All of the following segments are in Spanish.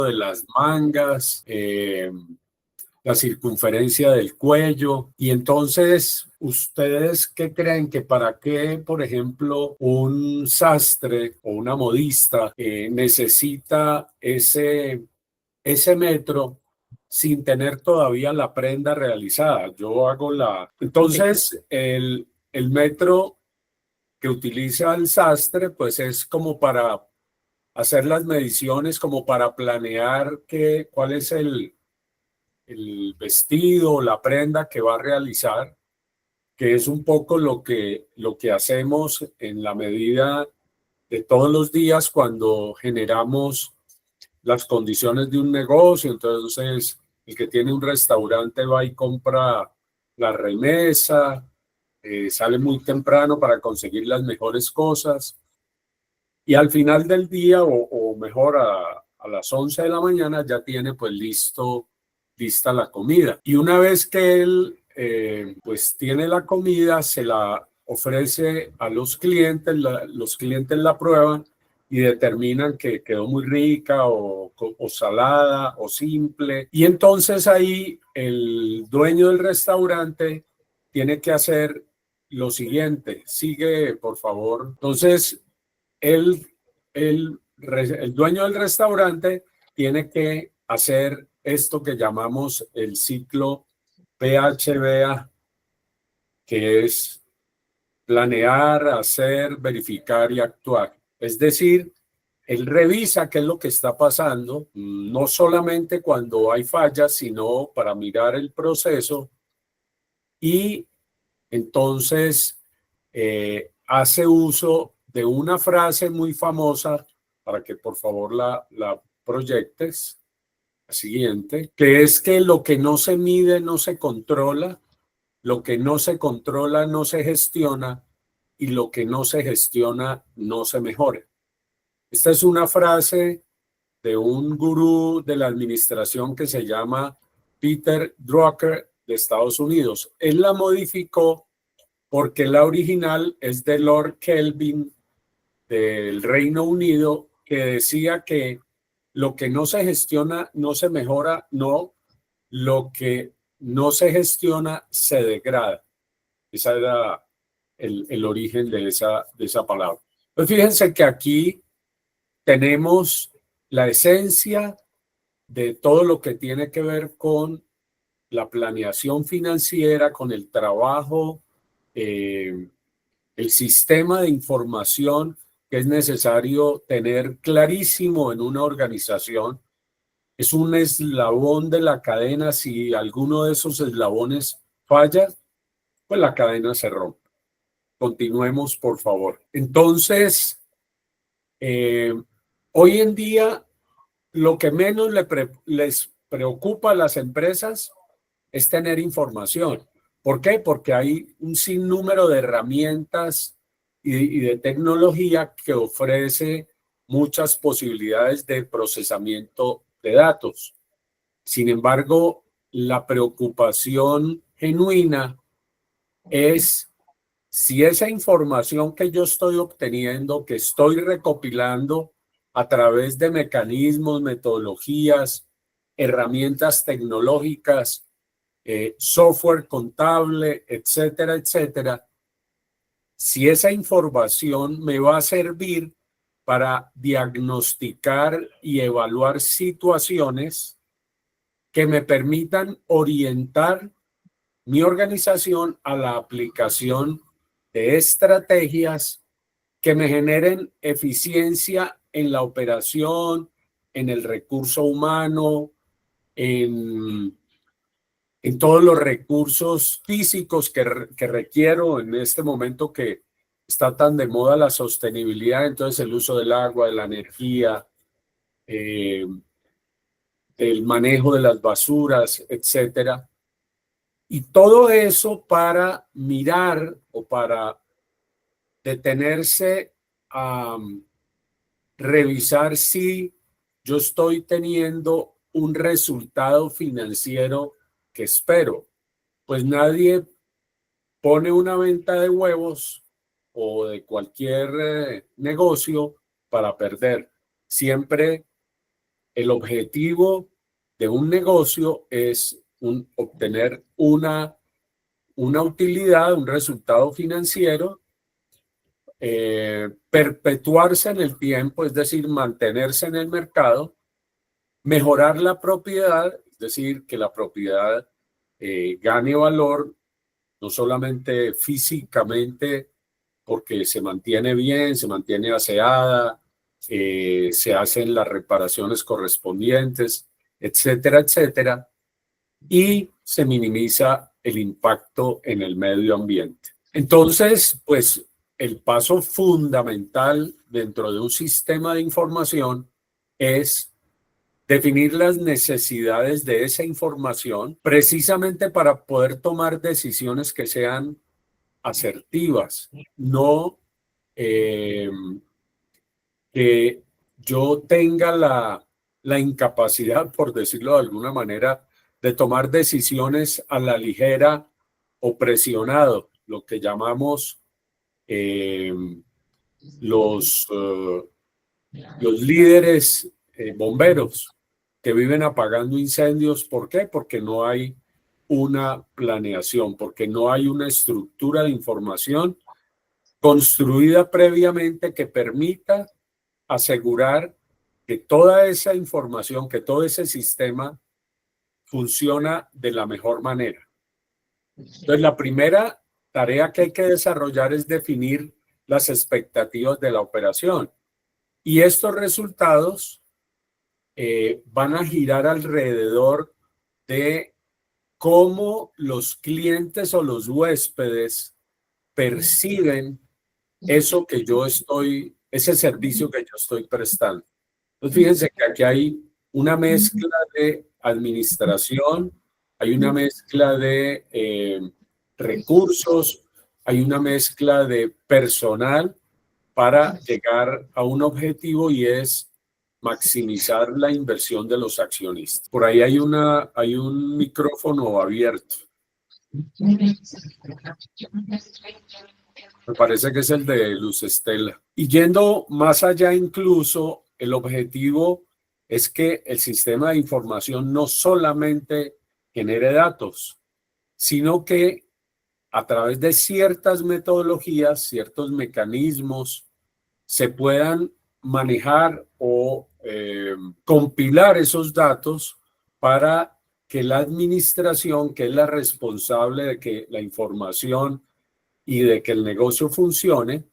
de las mangas, la circunferencia del cuello. Y entonces, ¿ustedes qué creen que para qué, por ejemplo, un sastre o una modista necesita ese metro sin tener todavía la prenda realizada? Yo hago la... Entonces, el metro que utiliza el sastre, pues es como para hacer las mediciones, como para planear cuál es el vestido, la prenda que va a realizar, que es un poco lo que hacemos en la medida de todos los días cuando generamos las condiciones de un negocio. Entonces, el que tiene un restaurante va y compra la remesa, sale muy temprano para conseguir las mejores cosas y al final del día o mejor a las 11 de la mañana ya tiene pues lista la comida. Y una vez que él pues tiene la comida, se la ofrece a los clientes, los clientes la prueban y determinan que quedó muy rica o salada o simple. Y entonces ahí el dueño del restaurante tiene que hacer lo siguiente. Sigue, por favor. Entonces, el, el dueño del restaurante tiene que hacer esto que llamamos el ciclo PHBA, que es planear, hacer, verificar y actuar. Es decir, él revisa qué es lo que está pasando, no solamente cuando hay fallas, sino para mirar el proceso y entonces hace uso de una frase muy famosa para que por favor la proyectes, la siguiente, que es que lo que no se mide no se controla, lo que no se controla no se gestiona y lo que no se gestiona no se mejora. Esta es una frase de un gurú de la administración que se llama Peter Drucker de Estados Unidos. Él la modificó porque la original es de Lord Kelvin del Reino Unido, que decía que lo que no se gestiona no se mejora, no, lo que no se gestiona se degrada. Ese era el origen de esa palabra. Pues fíjense que aquí tenemos la esencia de todo lo que tiene que ver con la planeación financiera, con el trabajo, el sistema de información que es necesario tener clarísimo en una organización. Es un eslabón de la cadena. Si alguno de esos eslabones falla, pues la cadena se rompe. Continuemos, por favor. Entonces, hoy en día, lo que menos les preocupa a las empresas es tener información. ¿Por qué? Porque hay un sinnúmero de herramientas y de tecnología que ofrece muchas posibilidades de procesamiento de datos. Sin embargo, la preocupación genuina es si esa información que yo estoy obteniendo, que estoy recopilando a través de mecanismos, metodologías, herramientas tecnológicas, software contable, etcétera, etcétera, si esa información me va a servir para diagnosticar y evaluar situaciones que me permitan orientar mi organización a la aplicación de estrategias que me generen eficiencia en la operación, en el recurso humano, en todos los recursos físicos que requiero en este momento que está tan de moda la sostenibilidad. Entonces el uso del agua, de la energía, el manejo de las basuras, etcétera. Y todo eso para mirar o para detenerse a revisar si yo estoy teniendo un resultado financiero que espero. Pues nadie pone una venta de huevos o de cualquier negocio para perder. Siempre el objetivo de un negocio es obtener una utilidad, un resultado financiero, perpetuarse en el tiempo, es decir, mantenerse en el mercado, mejorar la propiedad, es decir, que la propiedad gane valor, no solamente físicamente, porque se mantiene bien, se mantiene aseada, se hacen las reparaciones correspondientes, etcétera, etcétera, y se minimiza el impacto en el medio ambiente. Entonces, pues el paso fundamental dentro de un sistema de información es definir las necesidades de esa información precisamente para poder tomar decisiones que sean asertivas, no que yo tenga la incapacidad, por decirlo de alguna manera, de tomar decisiones a la ligera o presionado, lo que llamamos eh, los, eh, los líderes bomberos que viven apagando incendios. ¿Por qué? Porque no hay una planeación, porque no hay una estructura de información construida previamente que permita asegurar que toda esa información, que todo ese sistema funciona de la mejor manera. Entonces, la primera tarea que hay que desarrollar es definir las expectativas de la operación. Y estos resultados van a girar alrededor de cómo los clientes o los huéspedes perciben eso que yo estoy, ese servicio que yo estoy prestando. Entonces, fíjense que aquí hay una mezcla de administración, hay una mezcla de recursos, hay una mezcla de personal para llegar a un objetivo y es maximizar la inversión de los accionistas. Por ahí hay un micrófono abierto. Me parece que es el de Luz Estela. Y yendo más allá incluso, el objetivo es que el sistema de información no solamente genere datos, sino que a través de ciertas metodologías, ciertos mecanismos, se puedan manejar o compilar esos datos para que la administración, que es la responsable de que la información y de que el negocio funcione,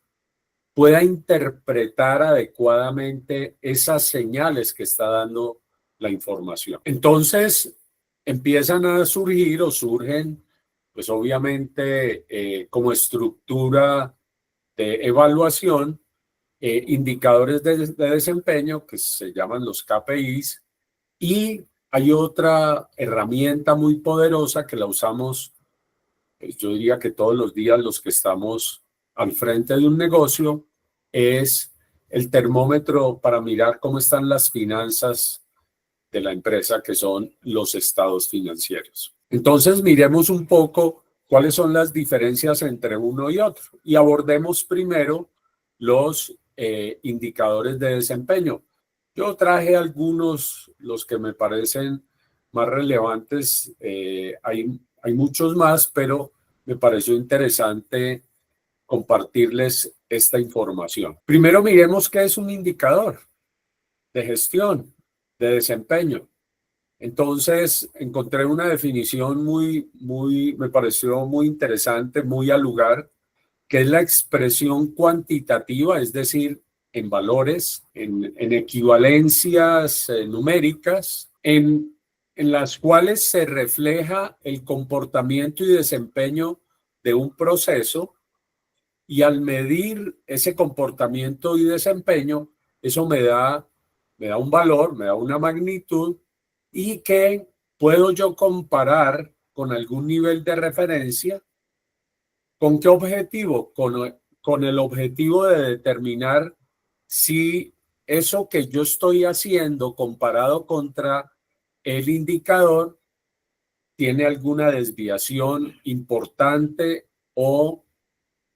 pueda interpretar adecuadamente esas señales que está dando la información. Entonces, empiezan a surgir o surgen, pues obviamente, como estructura de evaluación, indicadores de desempeño que se llaman los KPIs, y hay otra herramienta muy poderosa que la usamos, yo diría que todos los días los que estamos al frente de un negocio, es el termómetro para mirar cómo están las finanzas de la empresa, que son los estados financieros. Entonces, miremos un poco cuáles son las diferencias entre uno y otro y abordemos primero los indicadores de desempeño. Yo traje algunos, los que me parecen más relevantes. Hay muchos más, pero me pareció interesante compartirles esta información. Primero miremos qué es un indicador de gestión, de desempeño. Entonces encontré una definición me pareció muy interesante, muy al lugar, que es la expresión cuantitativa, es decir, en valores, en equivalencias numéricas, en las cuales se refleja el comportamiento y desempeño de un proceso, y al medir ese comportamiento y desempeño, eso me da un valor, me da una magnitud, y que puedo yo comparar con algún nivel de referencia. ¿Con qué objetivo? Con el objetivo de determinar si eso que yo estoy haciendo comparado contra el indicador tiene alguna desviación importante o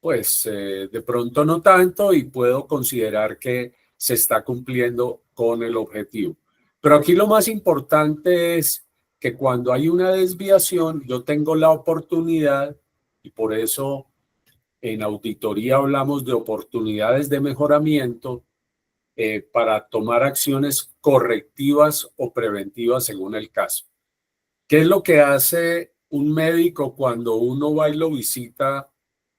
pues de pronto no tanto, y puedo considerar que se está cumpliendo con el objetivo. Pero aquí lo más importante es que cuando hay una desviación, yo tengo la oportunidad, y por eso en auditoría hablamos de oportunidades de mejoramiento para tomar acciones correctivas o preventivas según el caso. ¿Qué es lo que hace un médico cuando uno va y lo visita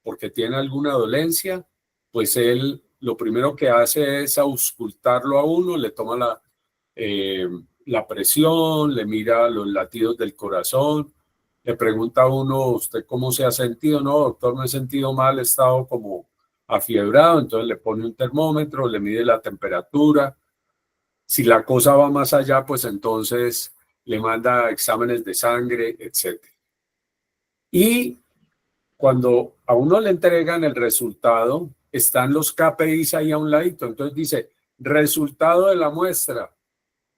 porque tiene alguna dolencia? Pues él lo primero que hace es auscultarlo a uno, le toma la presión, le mira los latidos del corazón, le pregunta a uno, ¿usted cómo se ha sentido? No, doctor, me he sentido mal, he estado como afiebrado, entonces le pone un termómetro, le mide la temperatura. Si la cosa va más allá, pues entonces le manda exámenes de sangre, etc. Y cuando a uno le entregan el resultado, están los KPIs ahí a un ladito. Entonces dice, resultado de la muestra,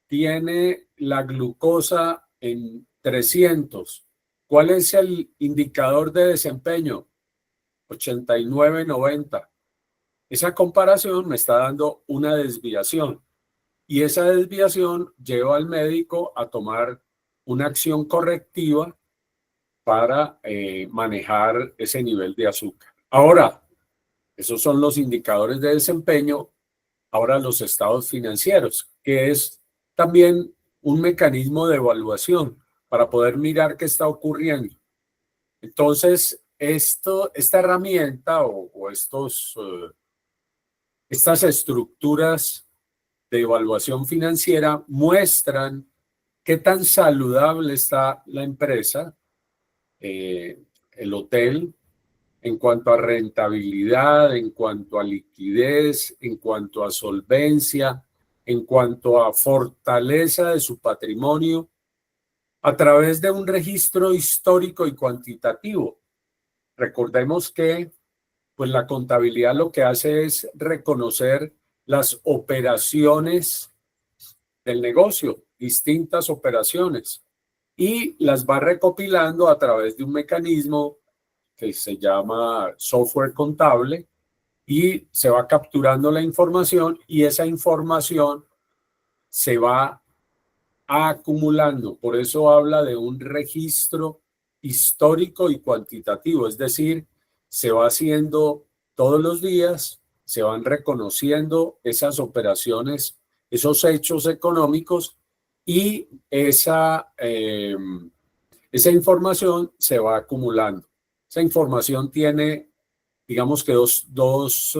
tiene la glucosa en 300. ¿Cuál es el indicador de desempeño? 89-90. Esa comparación me está dando una desviación. Y esa desviación lleva al médico a tomar una acción correctiva para manejar ese nivel de azúcar. Ahora, esos son los indicadores de desempeño. Ahora los estados financieros, que es también un mecanismo de evaluación para poder mirar qué está ocurriendo. Entonces, esta herramienta o estas estructuras de evaluación financiera muestran qué tan saludable está la empresa, el hotel, en cuanto a rentabilidad, en cuanto a liquidez, en cuanto a solvencia, en cuanto a fortaleza de su patrimonio, a través de un registro histórico y cuantitativo. Recordemos que pues la contabilidad lo que hace es reconocer las operaciones del negocio, distintas operaciones, y las va recopilando a través de un mecanismo que se llama software contable y se va capturando la información y esa información se va acumulando. Por eso habla de un registro histórico y cuantitativo, es decir, se va haciendo todos los días, se van reconociendo esas operaciones, esos hechos económicos y esa información se va acumulando. Esa información tiene, digamos que dos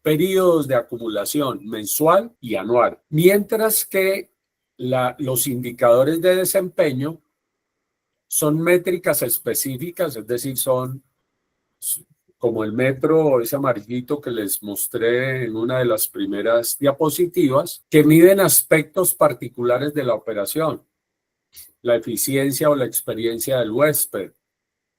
periodos de acumulación, mensual y anual, mientras que los indicadores de desempeño son métricas específicas, es decir, son como el metro, ese amarillito que les mostré en una de las primeras diapositivas, que miden aspectos particulares de la operación, la eficiencia o la experiencia del huésped,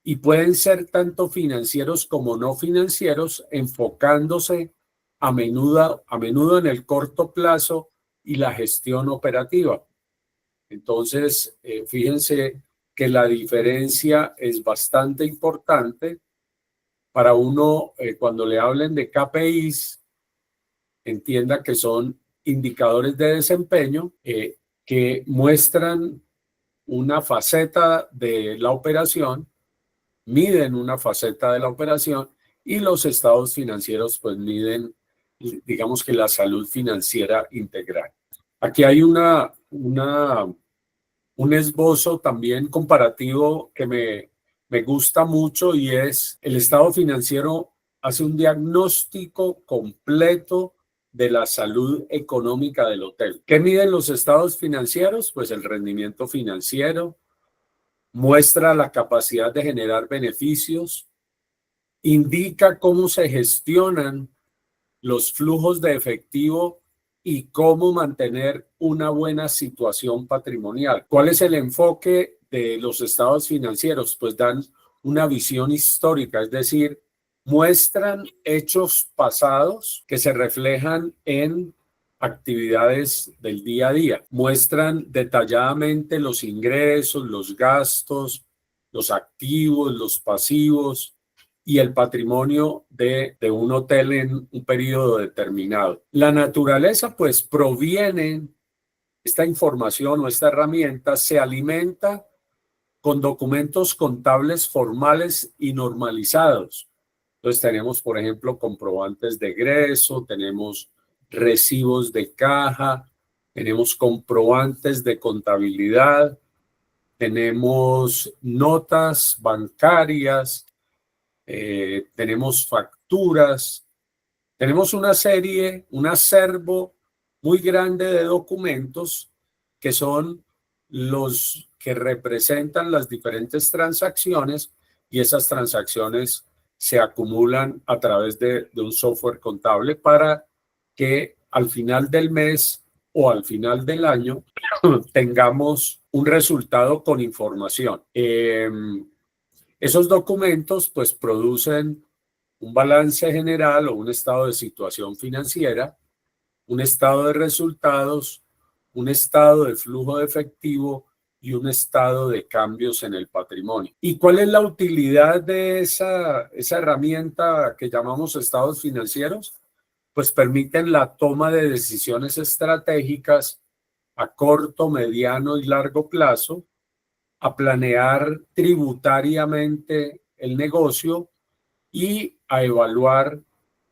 y pueden ser tanto financieros como no financieros, enfocándose a menudo en el corto plazo y la gestión operativa. Entonces, fíjense que la diferencia es bastante importante para uno, cuando le hablen de KPIs, entienda que son indicadores de desempeño que muestran una faceta de la operación, miden una faceta de la operación y los estados financieros pues miden, digamos que la salud financiera integral. Aquí hay un esbozo también comparativo que me gusta mucho y es el estado financiero hace un diagnóstico completo de la salud económica del hotel. ¿Qué miden los estados financieros? Pues el rendimiento financiero, muestra la capacidad de generar beneficios, indica cómo se gestionan los flujos de efectivo y cómo mantener una buena situación patrimonial. ¿Cuál es el enfoque de los estados financieros? Pues dan una visión histórica, es decir, muestran hechos pasados que se reflejan en actividades del día a día. Muestran detalladamente los ingresos, los gastos, los activos, los pasivos y el patrimonio de un hotel en un periodo determinado. La naturaleza, pues, proviene esta información o esta herramienta se alimenta con documentos contables formales y normalizados. Entonces tenemos, por ejemplo, comprobantes de egreso, tenemos recibos de caja, tenemos comprobantes de contabilidad, tenemos notas bancarias, tenemos facturas, tenemos una serie, un acervo muy grande de documentos que son los que representan las diferentes transacciones, y esas transacciones se acumulan a través de un software contable para que al final del mes o al final del año tengamos un resultado con información. Esos documentos pues producen un balance general o un estado de situación financiera, un estado de resultados, un estado de flujo de efectivo y un estado de cambios en el patrimonio. ¿Y cuál es la utilidad de esa herramienta que llamamos estados financieros? Pues permiten la toma de decisiones estratégicas a corto, mediano y largo plazo, a planear tributariamente el negocio y a evaluar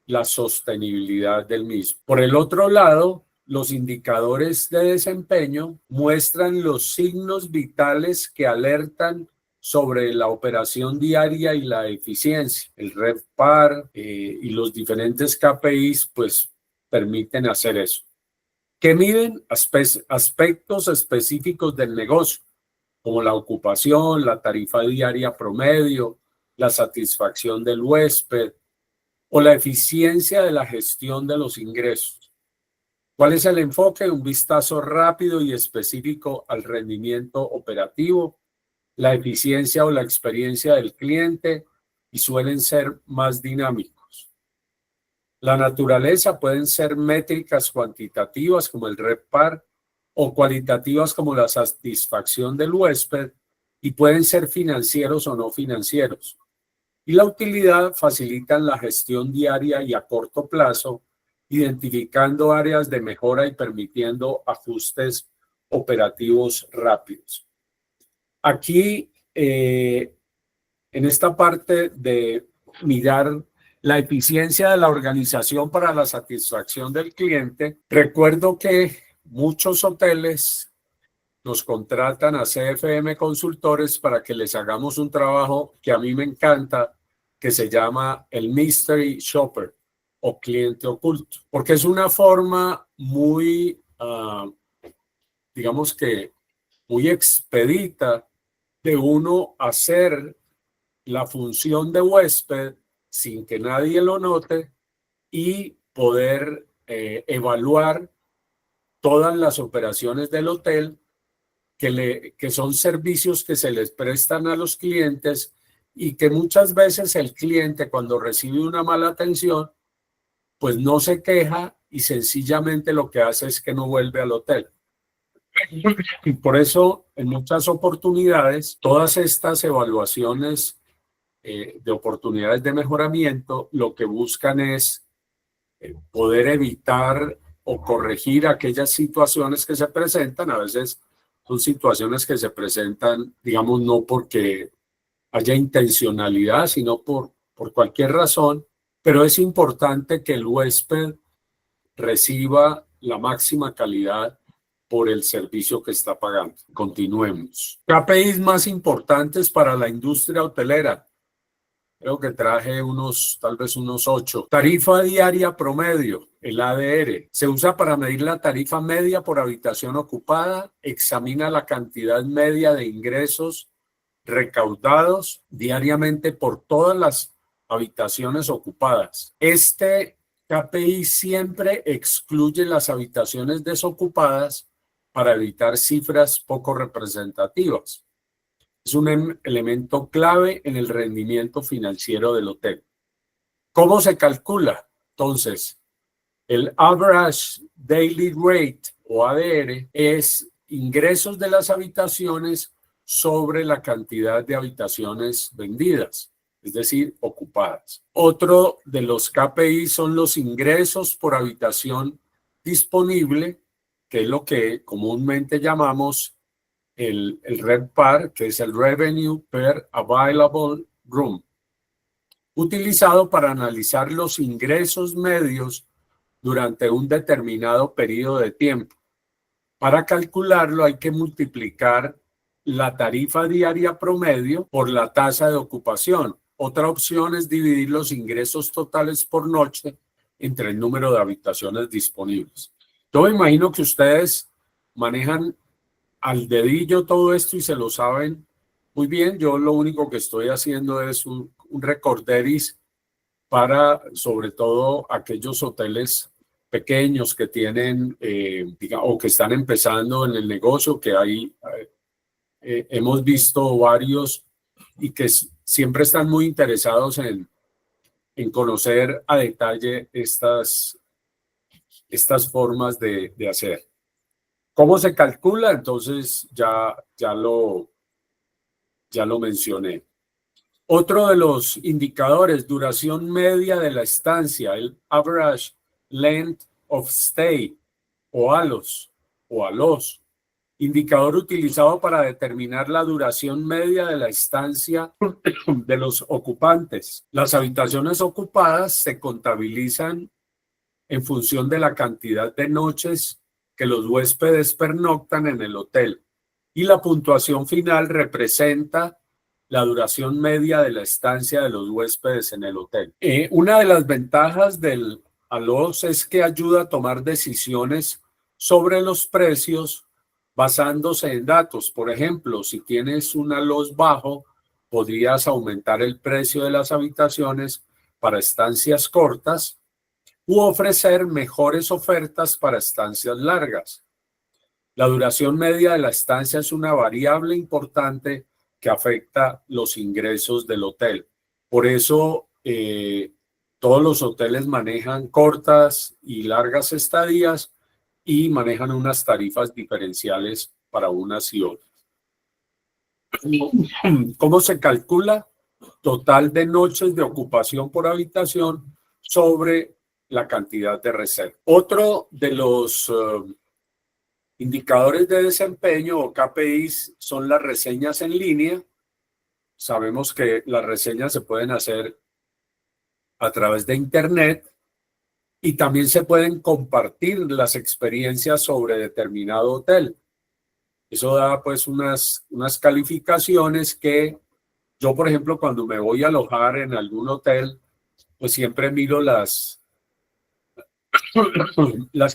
la sostenibilidad del mismo. Por el otro lado, los indicadores de desempeño muestran los signos vitales que alertan sobre la operación diaria y la eficiencia. El RevPAR y los diferentes KPIs pues permiten hacer eso. ¿Qué miden? Aspectos específicos del negocio, como la ocupación, la tarifa diaria promedio, la satisfacción del huésped o la eficiencia de la gestión de los ingresos. ¿Cuál es el enfoque? Un vistazo rápido y específico al rendimiento operativo, la eficiencia o la experiencia del cliente, y suelen ser más dinámicos. La naturaleza pueden ser métricas cuantitativas como el RevPAR o cualitativas como la satisfacción del huésped, y pueden ser financieros o no financieros. Y la utilidad facilitan la gestión diaria y a corto plazo, identificando áreas de mejora y permitiendo ajustes operativos rápidos. Aquí, en esta parte de mirar la eficiencia de la organización para la satisfacción del cliente, recuerdo que muchos hoteles nos contratan a CFM Consultores para que les hagamos un trabajo que a mí me encanta, que se llama el Mystery Shopper o cliente oculto, porque es una forma muy, digamos que muy expedita de uno hacer la función de huésped sin que nadie lo note y poder evaluar todas las operaciones del hotel que son servicios que se les prestan a los clientes, y que muchas veces el cliente, cuando recibe una mala atención, pues no se queja y sencillamente lo que hace es que no vuelve al hotel. Y por eso, en muchas oportunidades, todas estas evaluaciones de oportunidades de mejoramiento lo que buscan es poder evitar o corregir aquellas situaciones que se presentan. A veces son situaciones que se presentan, digamos, no porque haya intencionalidad, sino por cualquier razón, pero es importante que el huésped reciba la máxima calidad por el servicio que está pagando. Continuemos. KPIs más importantes para la industria hotelera. Creo que traje tal vez unos 8. Tarifa diaria promedio, el ADR. Se usa para medir la tarifa media por habitación ocupada. Examina la cantidad media de ingresos recaudados diariamente por todas las habitaciones ocupadas. Este KPI siempre excluye las habitaciones desocupadas para evitar cifras poco representativas. Es un elemento clave en el rendimiento financiero del hotel. ¿Cómo se calcula? Entonces, el Average Daily Rate o ADR es ingresos de las habitaciones sobre la cantidad de habitaciones vendidas, es decir, ocupadas. Otro de los KPI son los ingresos por habitación disponible, que es lo que comúnmente llamamos el RevPAR, que es el Revenue per Available Room, utilizado para analizar los ingresos medios durante un determinado periodo de tiempo. Para calcularlo hay que multiplicar la tarifa diaria promedio por la tasa de ocupación. Otra opción es dividir los ingresos totales por noche entre el número de habitaciones disponibles. Yo me imagino que ustedes manejan al dedillo todo esto y se lo saben muy bien. Yo lo único que estoy haciendo es un recorderis para, sobre todo, aquellos hoteles pequeños que tienen o que están empezando en el negocio, que hay, hemos visto varios y que siempre están muy interesados en conocer a detalle estas formas de hacer. ¿Cómo se calcula? Entonces ya lo mencioné. Otro de los indicadores, duración media de la estancia, el average length of stay, o ALOS, indicador utilizado para determinar la duración media de la estancia de los ocupantes. Las habitaciones ocupadas se contabilizan en función de la cantidad de noches que los huéspedes pernoctan en el hotel, y la puntuación final representa la duración media de la estancia de los huéspedes en el hotel. Una de las ventajas del ALOS es que ayuda a tomar decisiones sobre los precios basándose en datos. Por ejemplo, si tienes un ALOS bajo, podrías aumentar el precio de las habitaciones para estancias cortas u ofrecer mejores ofertas para estancias largas. La duración media de la estancia es una variable importante que afecta los ingresos del hotel. Por eso, todos los hoteles manejan cortas y largas estadías y manejan unas tarifas diferenciales para unas y otras. ¿Cómo se calcula? Total de noches de ocupación por habitación sobre la cantidad de reserva. Otro de los indicadores de desempeño o KPIs son las reseñas en línea. Sabemos que las reseñas se pueden hacer a través de Internet y también se pueden compartir las experiencias sobre determinado hotel. Eso da pues unas calificaciones que yo, por ejemplo, cuando me voy a alojar en algún hotel, pues siempre miro las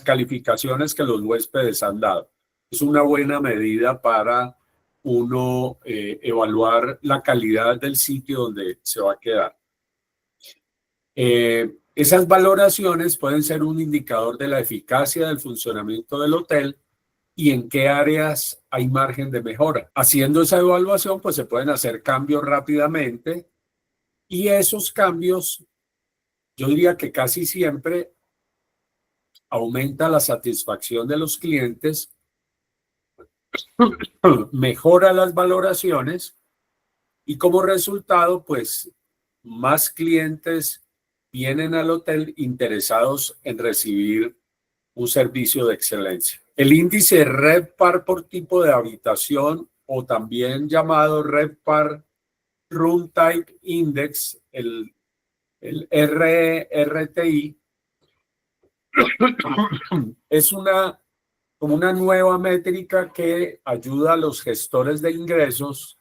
calificaciones que los huéspedes han dado. Es una buena medida para uno evaluar la calidad del sitio donde se va a quedar. Esas valoraciones pueden ser un indicador de la eficacia del funcionamiento del hotel y en qué áreas hay margen de mejora. Haciendo esa evaluación, pues se pueden hacer cambios rápidamente, y esos cambios, yo diría que casi siempre aumenta la satisfacción de los clientes, mejora las valoraciones y como resultado, pues más clientes vienen al hotel interesados en recibir un servicio de excelencia. El índice RevPAR por tipo de habitación, o también llamado RevPAR Room Type Index, el RTI, es como una nueva métrica que ayuda a los gestores de ingresos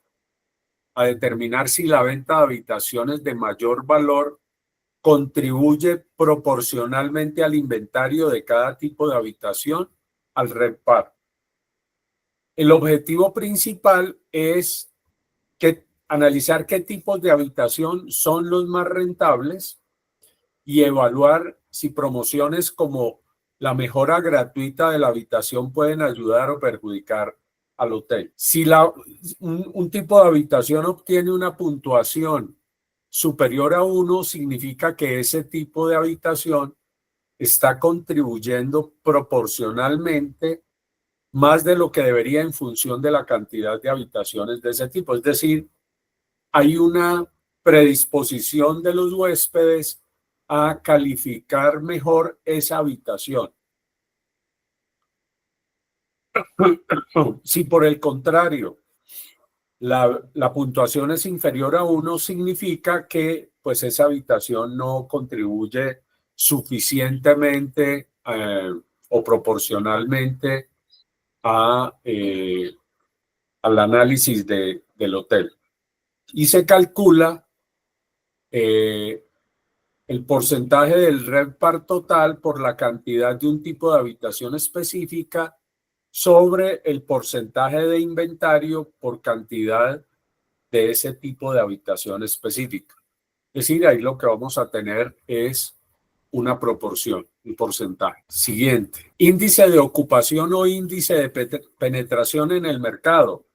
a determinar si la venta de habitaciones de mayor valor contribuye proporcionalmente al inventario de cada tipo de habitación al RevPAR. El objetivo principal es analizar qué tipos de habitación son los más rentables y evaluar si promociones como la mejora gratuita de la habitación pueden ayudar o perjudicar al hotel. Si un tipo de habitación obtiene una puntuación superior a 1, significa que ese tipo de habitación está contribuyendo proporcionalmente más de lo que debería en función de la cantidad de habitaciones de ese tipo. Es decir, hay una predisposición de los huéspedes a calificar mejor esa habitación. Si por el contrario la puntuación es inferior a 1, significa que pues esa habitación no contribuye suficientemente o proporcionalmente a, al análisis del hotel. Y se calcula el porcentaje del RevPAR total por la cantidad de un tipo de habitación específica sobre el porcentaje de inventario por cantidad de ese tipo de habitación específica. Es decir, ahí lo que vamos a tener es una proporción, un porcentaje. Siguiente, índice de ocupación o índice de penetración en el mercado.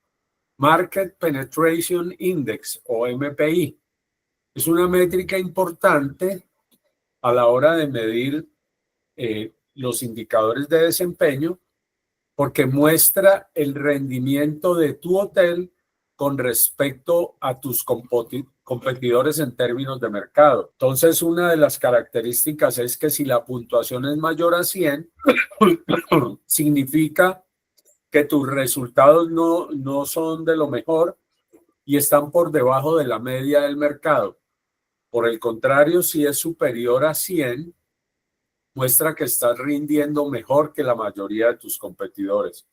Market Penetration Index o MPI. Es una métrica importante a la hora de medir los indicadores de desempeño porque muestra el rendimiento de tu hotel con respecto a tus competidores en términos de mercado. Entonces, una de las características es que si la puntuación es mayor a 100, significa que tus resultados no son de lo mejor y están por debajo de la media del mercado. Por el contrario, si es superior a 100, muestra que estás rindiendo mejor que la mayoría de tus competidores.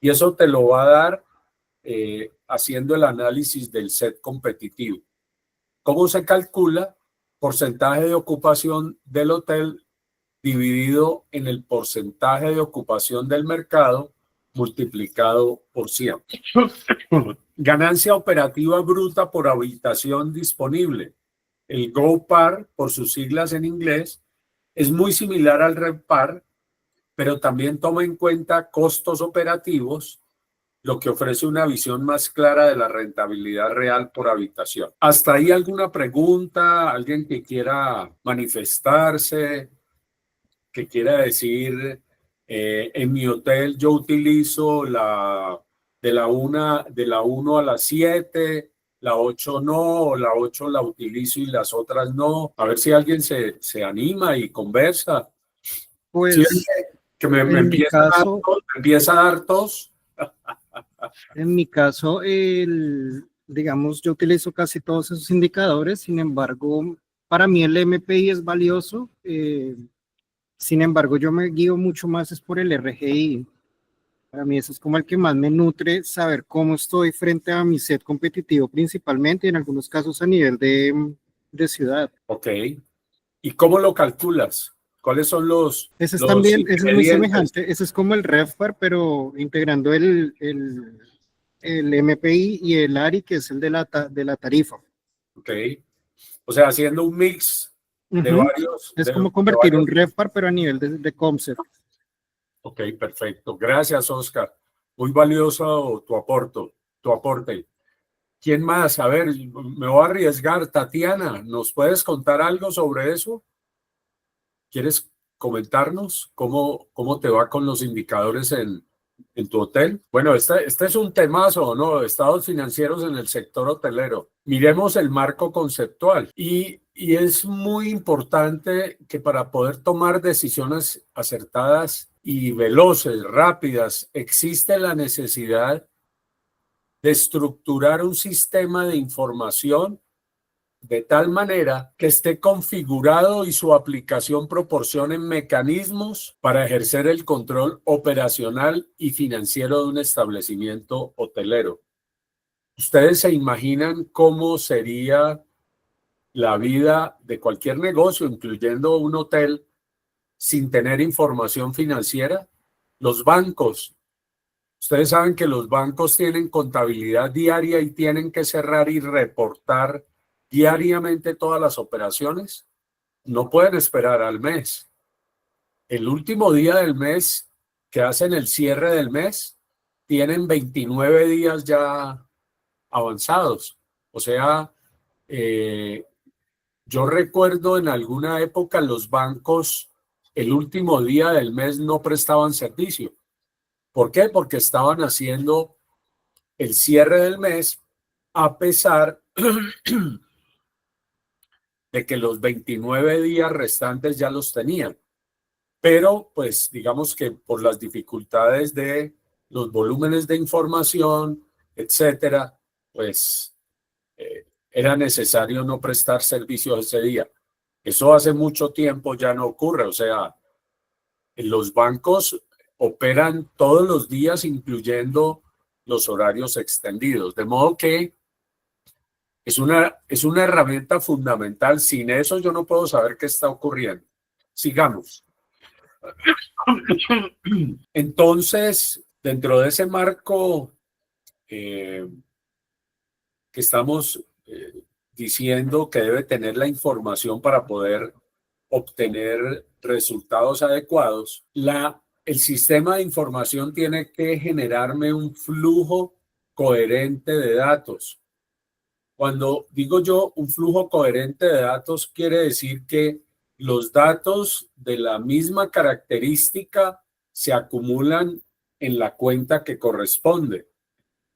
Y eso te lo va a dar haciendo el análisis del set competitivo. ¿Cómo se calcula? Porcentaje de ocupación del hotel dividido en el porcentaje de ocupación del mercado multiplicado por 100. Ganancia operativa bruta por habitación disponible. El GOPAR, por sus siglas en inglés, es muy similar al RevPAR, pero también toma en cuenta costos operativos, lo que ofrece una visión más clara de la rentabilidad real por habitación. ¿Hasta ahí alguna pregunta? ¿Alguien que quiera manifestarse? ¿Que quiera decir, en mi hotel yo utilizo de la 1 a las 7, la 8 no, o la 8 la utilizo y las otras no? A ver si alguien se anima y conversa. ¿Sí? Pues Que me en mi empieza a dar caso, tos, me empieza a dar tos. digamos, yo utilizo casi todos esos indicadores. Sin embargo, para mí el MPI es valioso. Sin embargo, yo me guío mucho más es por el RGI. Para mí eso es como el que más me nutre, saber cómo estoy frente a mi set competitivo principalmente, y en algunos casos a nivel de ciudad. Ok. ¿Y cómo lo calculas? ¿Cuáles son Ese es los también, ese es muy ingredientes? semejante, ese es como el RevPAR, pero integrando el MPI y el ARI, que es el de la tarifa. Ok. O sea, haciendo un mix de Ujú. varios, Es de como convertir varios. un RevPAR, pero a nivel de Comset. Ok, perfecto. Gracias, Oscar. Muy valioso tu aporte. ¿Quién más? A ver, me voy a arriesgar. Tatiana, ¿nos puedes contar algo sobre eso? ¿Quieres comentarnos cómo te va con los indicadores en tu hotel? Bueno, este es un temazo, ¿no? Estados financieros en el sector hotelero. Miremos el marco conceptual y es muy importante que para poder tomar decisiones acertadas y veloces, rápidas, existe la necesidad de estructurar un sistema de información de tal manera que esté configurado y su aplicación proporcione mecanismos para ejercer el control operacional y financiero de un establecimiento hotelero. ¿Ustedes se imaginan cómo sería la vida de cualquier negocio, incluyendo un hotel, sin tener información financiera? Los bancos. Ustedes saben que los bancos tienen contabilidad diaria y tienen que cerrar y reportar diariamente todas las operaciones. No pueden esperar al mes. El último día del mes que hacen el cierre del mes, tienen 29 días ya avanzados. O sea, eh, yo recuerdo en alguna época los bancos el último día del mes no prestaban servicio. ¿Por qué? Porque estaban haciendo el cierre del mes a pesar de que los 29 días restantes ya los tenían. Pero pues digamos que por las dificultades de los volúmenes de información, etcétera, pues era necesario no prestar servicios ese día. Eso hace mucho tiempo ya no ocurre, o sea, los bancos operan todos los días, incluyendo los horarios extendidos, de modo que es una herramienta fundamental. Sin eso yo no puedo saber qué está ocurriendo. Sigamos. Entonces, dentro de ese marco que estamos diciendo que debe tener la información para poder obtener resultados adecuados, el sistema de información tiene que generarme un flujo coherente de datos. Cuando digo yo un flujo coherente de datos, quiere decir que los datos de la misma característica se acumulan en la cuenta que corresponde.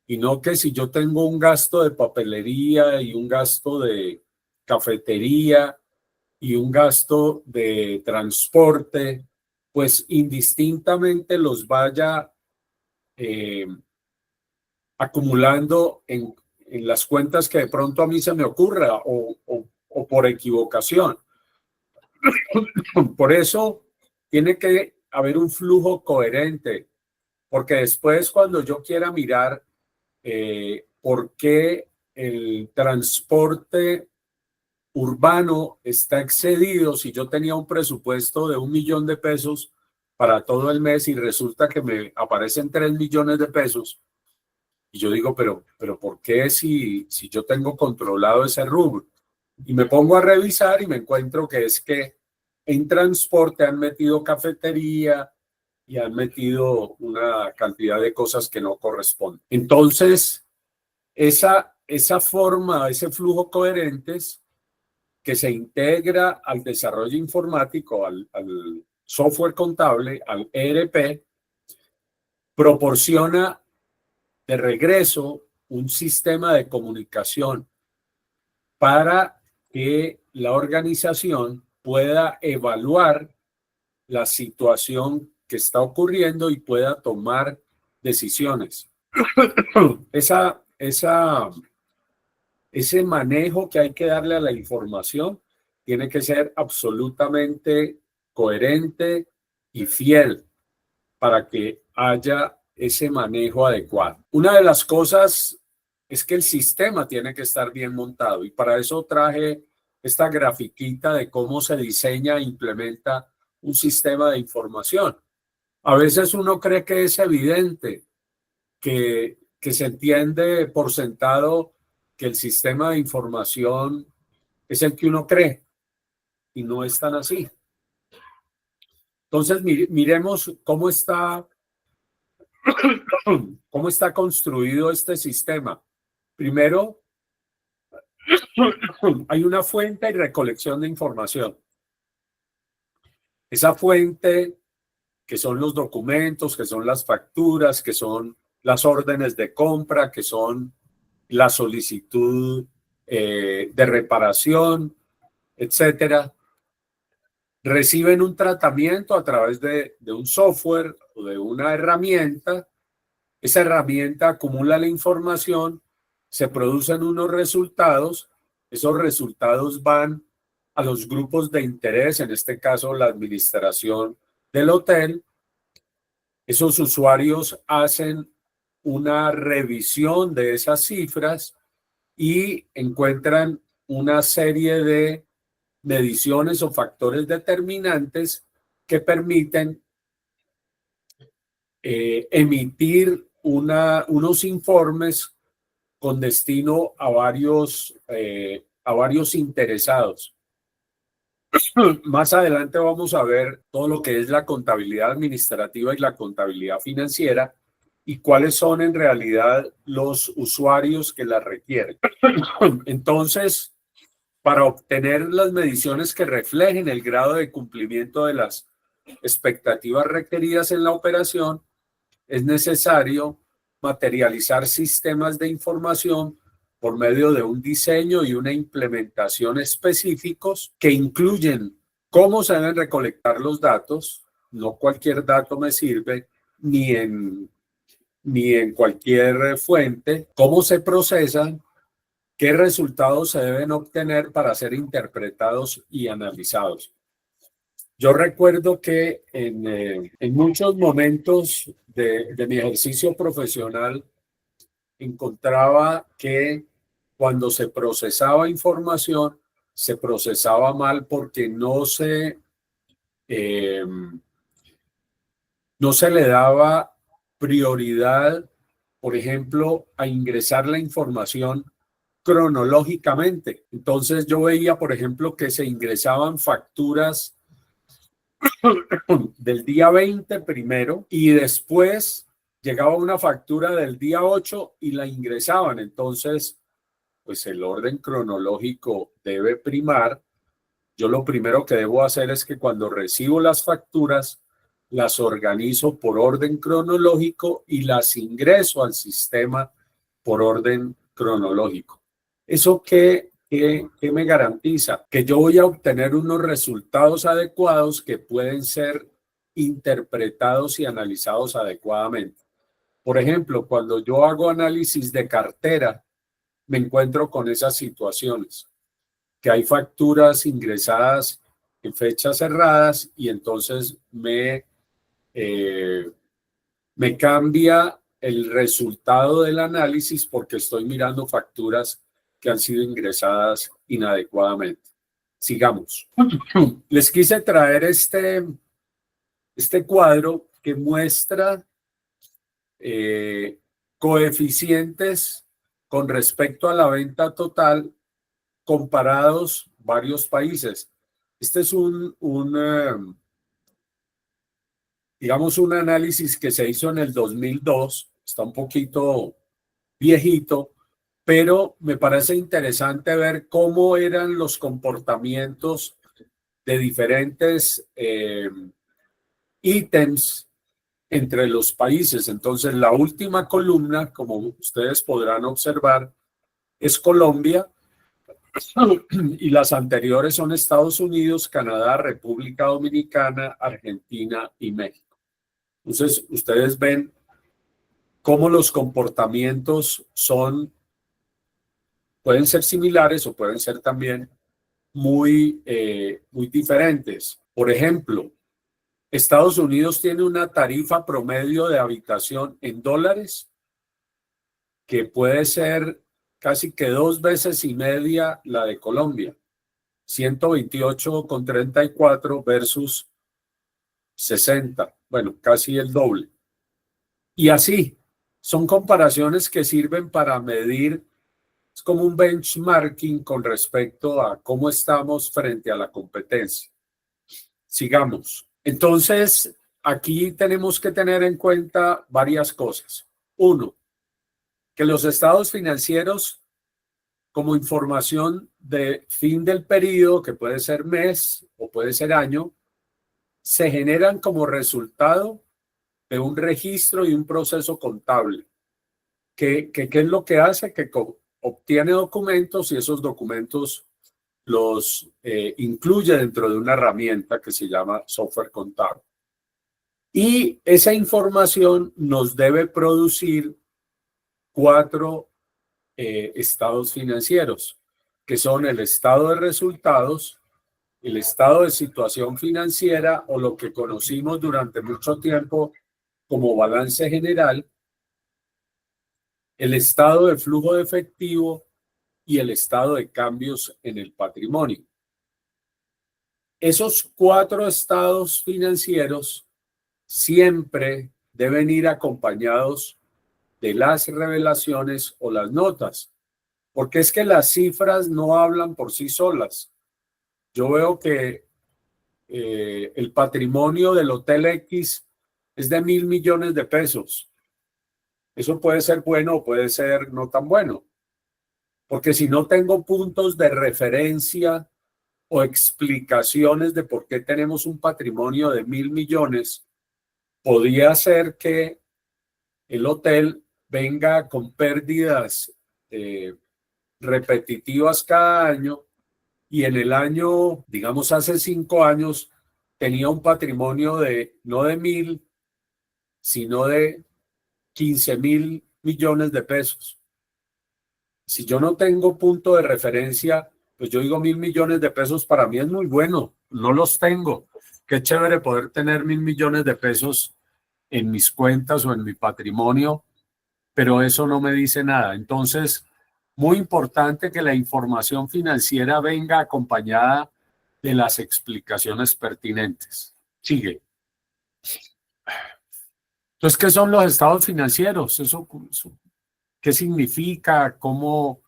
Y no que si yo tengo un gasto de papelería y un gasto de cafetería y un gasto de transporte, pues indistintamente los vaya acumulando en las cuentas que de pronto a mí se me ocurra o por equivocación. Por eso tiene que haber un flujo coherente, porque después cuando yo quiera mirar por qué el transporte urbano está excedido, si yo tenía un presupuesto de 1.000.000 de pesos para todo el mes y resulta que me aparecen 3.000.000 de pesos, y yo digo, pero ¿por qué si yo tengo controlado ese rubro? Y me pongo a revisar y me encuentro que es que en transporte han metido cafetería y han metido una cantidad de cosas que no corresponden. Entonces, esa forma, ese flujo coherentes que se integra al desarrollo informático, al software contable, al ERP, proporciona de regreso un sistema de comunicación para que la organización pueda evaluar la situación que está ocurriendo y pueda tomar decisiones. Ese manejo que hay que darle a la información tiene que ser absolutamente coherente y fiel para que haya ese manejo adecuado. Una de las cosas es que el sistema tiene que estar bien montado y para eso traje esta grafiquita de cómo se diseña e implementa un sistema de información. A veces uno cree que es evidente, que se entiende por sentado que el sistema de información es el que uno cree y no es tan así. Entonces, miremos cómo está construido este sistema. Primero, hay una fuente y recolección de información. Esa fuente, que son los documentos, que son las facturas, que son las órdenes de compra, que son la solicitud de reparación, etcétera, reciben un tratamiento a través de un software o de una herramienta. Esa herramienta acumula la información, se producen unos resultados, esos resultados van a los grupos de interés, en este caso la administración del hotel. Esos usuarios hacen una revisión de esas cifras y encuentran una serie de mediciones o factores determinantes que permiten emitir unos informes con destino a varios interesados. Más adelante vamos a ver todo lo que es la contabilidad administrativa y la contabilidad financiera y cuáles son en realidad los usuarios que la requieren. Entonces, para obtener las mediciones que reflejen el grado de cumplimiento de las expectativas requeridas en la operación, es necesario materializar sistemas de información por medio de un diseño y una implementación específicos que incluyen cómo se deben recolectar los datos. No cualquier dato me sirve, ni en ni en cualquier fuente, cómo se procesan, qué resultados se deben obtener para ser interpretados y analizados. Yo recuerdo que en muchos momentos de mi ejercicio profesional encontraba que cuando se procesaba información, se procesaba mal porque eh, no se le daba prioridad, por ejemplo, a ingresar la información cronológicamente. Entonces yo veía, por ejemplo, que se ingresaban facturas del día 20 primero y después llegaba una factura del día 8 y la ingresaban. Entonces, pues el orden cronológico debe primar. Yo lo primero que debo hacer es que cuando recibo las facturas, las organizo por orden cronológico y las ingreso al sistema por orden cronológico. ¿Eso qué me garantiza? Que yo voy a obtener unos resultados adecuados que pueden ser interpretados y analizados adecuadamente. Por ejemplo, cuando yo hago análisis de cartera, me encuentro con esas situaciones, que hay facturas ingresadas en fechas cerradas y entonces me cambia el resultado del análisis porque estoy mirando facturas que han sido ingresadas inadecuadamente. Sigamos. Les quise traer este cuadro que muestra coeficientes con respecto a la venta total comparados varios países. Este es digamos, un análisis que se hizo en el 2002, está un poquito viejito, pero me parece interesante ver cómo eran los comportamientos de diferentes ítems entre los países. Entonces, la última columna, como ustedes podrán observar, es Colombia, y las anteriores son Estados Unidos, Canadá, República Dominicana, Argentina y México. Entonces, ustedes ven cómo los comportamientos pueden ser similares o pueden ser también muy diferentes. Por ejemplo, Estados Unidos tiene una tarifa promedio de habitación en dólares que puede ser casi que 2,5 veces la de Colombia, 128,34 versus 60, bueno, casi el doble. Y así, son comparaciones que sirven para medir, es como un benchmarking con respecto a cómo estamos frente a la competencia. Sigamos. Entonces, aquí tenemos que tener en cuenta varias cosas. Uno, que los estados financieros, como información de fin del periodo, que puede ser mes o puede ser año, se generan como resultado de un registro y un proceso contable. ¿Qué es lo que hace? Que obtiene documentos y esos documentos los incluye dentro de una herramienta que se llama software contable. Y esa información nos debe producir 4 estados financieros, que son el estado de resultados, el estado de situación financiera o lo que conocimos durante mucho tiempo como balance general, el estado de flujo de efectivo y el estado de cambios en el patrimonio. Esos 4 estados financieros siempre deben ir acompañados de las revelaciones o las notas, porque es que las cifras no hablan por sí solas. Yo veo que el patrimonio del Hotel X es de 1.000 millones de pesos. Eso puede ser bueno o puede ser no tan bueno, porque si no tengo puntos de referencia o explicaciones de por qué tenemos un patrimonio de 1.000 millones, podría ser que el hotel venga con pérdidas repetitivas cada año y en el año, digamos hace 5 años, tenía un patrimonio de no de 1.000, sino de 15.000 millones de pesos. Si yo no tengo punto de referencia, pues yo digo 1.000 millones de pesos para mí es muy bueno, no los tengo. Qué chévere poder tener 1.000 millones de pesos en mis cuentas o en mi patrimonio, pero eso no me dice nada. Entonces, muy importante que la información financiera venga acompañada de las explicaciones pertinentes. Sigue. Entonces, ¿qué son los estados financieros? ¿Eso qué significa? ¿Cómo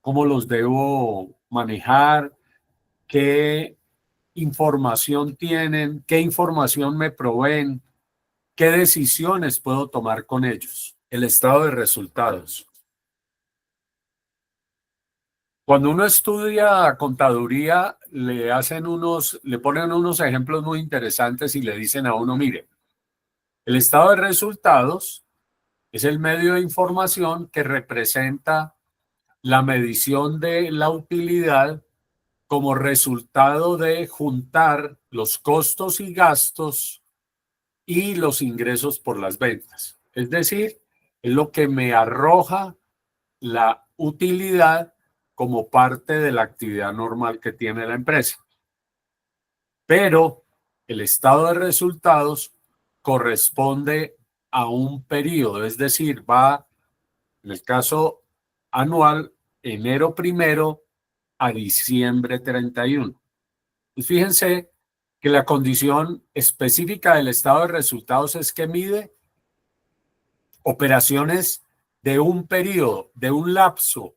los debo manejar? ¿Qué información tienen? ¿Qué información me proveen? ¿Qué decisiones puedo tomar con ellos? El estado de resultados. Cuando uno estudia contaduría, le ponen unos ejemplos muy interesantes y le dicen a uno, mire, el estado de resultados es el medio de información que representa la medición de la utilidad como resultado de juntar los costos y gastos y los ingresos por las ventas. Es decir, es lo que me arroja la utilidad como parte de la actividad normal que tiene la empresa. Pero el estado de resultados corresponde a un periodo, es decir, va, en el caso anual, enero 1 a diciembre 31. Y fíjense que la condición específica del estado de resultados es que mide operaciones de un periodo, de un lapso,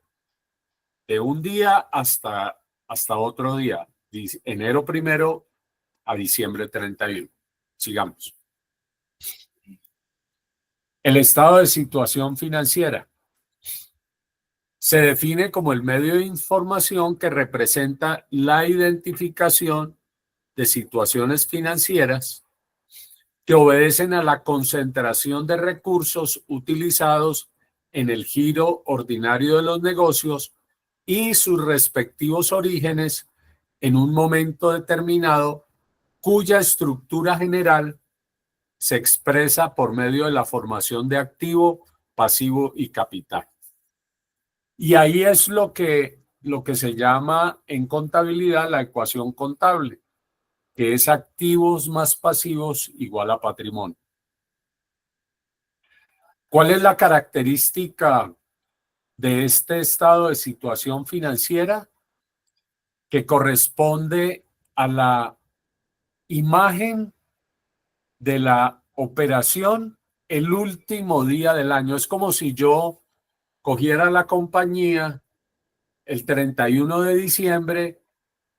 de un día hasta otro día, enero 1 a diciembre 31. Sigamos. El estado de situación financiera se define como el medio de información que representa la identificación de situaciones financieras que obedecen a la concentración de recursos utilizados en el giro ordinario de los negocios y sus respectivos orígenes en un momento determinado, cuya estructura general se expresa por medio de la formación de activo, pasivo y capital. Y ahí es lo que se llama en contabilidad la ecuación contable, que es activos más pasivos igual a patrimonio. ¿Cuál es la característica de este estado de situación financiera? Que corresponde a la imagen de la operación el último día del año. Es como si yo cogiera la compañía el 31 de diciembre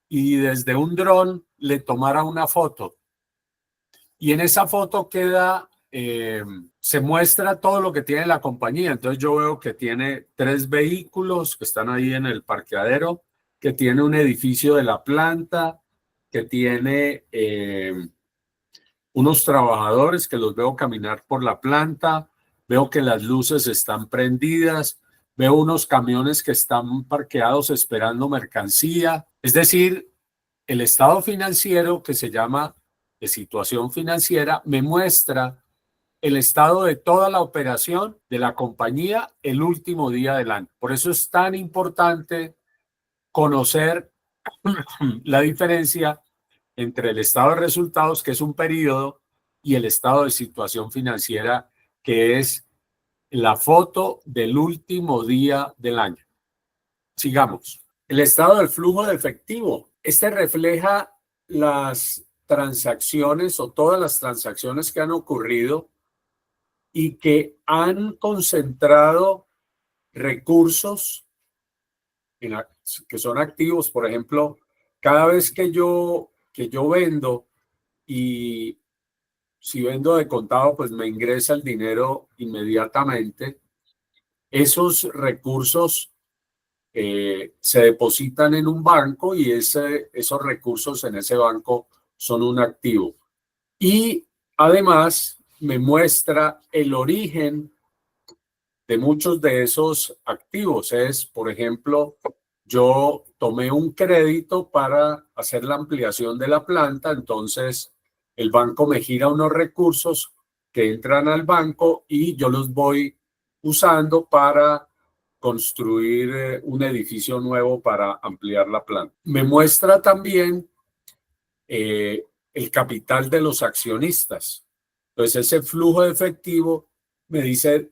y desde un dron le tomara una foto. Y en esa foto se muestra todo lo que tiene la compañía. Entonces yo veo que tiene 3 vehículos que están ahí en el parqueadero, que tiene un edificio de la planta, que tiene unos trabajadores que los veo caminar por la planta, veo que las luces están prendidas, veo unos camiones que están parqueados esperando mercancía. Es decir, el estado financiero, que se llama de situación financiera, me muestra el estado de toda la operación de la compañía el último día del año. Por eso es tan importante conocer la diferencia entre el estado de resultados, que es un periodo, y el estado de situación financiera, que es la foto del último día del año. Sigamos. El estado del flujo de efectivo. Este refleja las transacciones o todas las transacciones que han ocurrido y que han concentrado recursos que son activos. Por ejemplo, cada vez que yo vendo, y si vendo de contado, pues me ingresa el dinero inmediatamente. Esos recursos se depositan en un banco y esos recursos en ese banco son un activo. Y además me muestra el origen de muchos de esos activos. Por ejemplo, yo tomé un crédito para hacer la ampliación de la planta, entonces el banco me gira unos recursos que entran al banco y yo los voy usando para construir un edificio nuevo para ampliar la planta. Me muestra también el capital de los accionistas. Entonces, ese flujo de efectivo me dice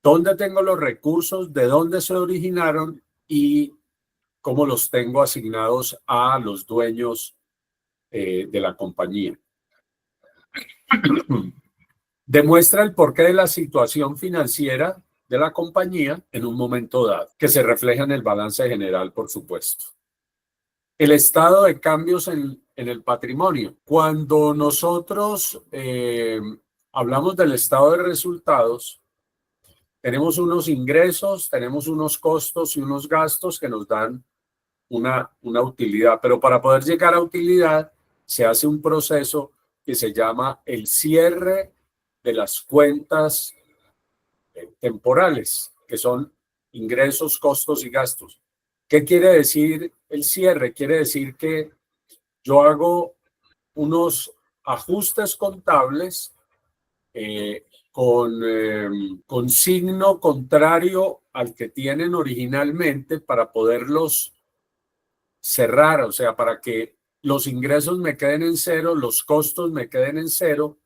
dónde tengo los recursos, de dónde se originaron y cómo los tengo asignados a los dueños de la compañía. Demuestra el porqué de la situación financiera de la compañía en un momento dado, que se refleja en el balance general, por supuesto. El estado de cambios en el patrimonio. Cuando nosotros hablamos del estado de resultados, tenemos unos ingresos, tenemos unos costos y unos gastos que nos dan una utilidad, pero para poder llegar a utilidad se hace un proceso que se llama el cierre de las cuentas temporales, que son ingresos, costos y gastos. ¿Qué quiere decir el cierre? Quiere decir que yo hago unos ajustes contables con signo contrario al que tienen originalmente para poderlos cerrar, o sea, para que los ingresos me queden en cero, los costos me queden en cero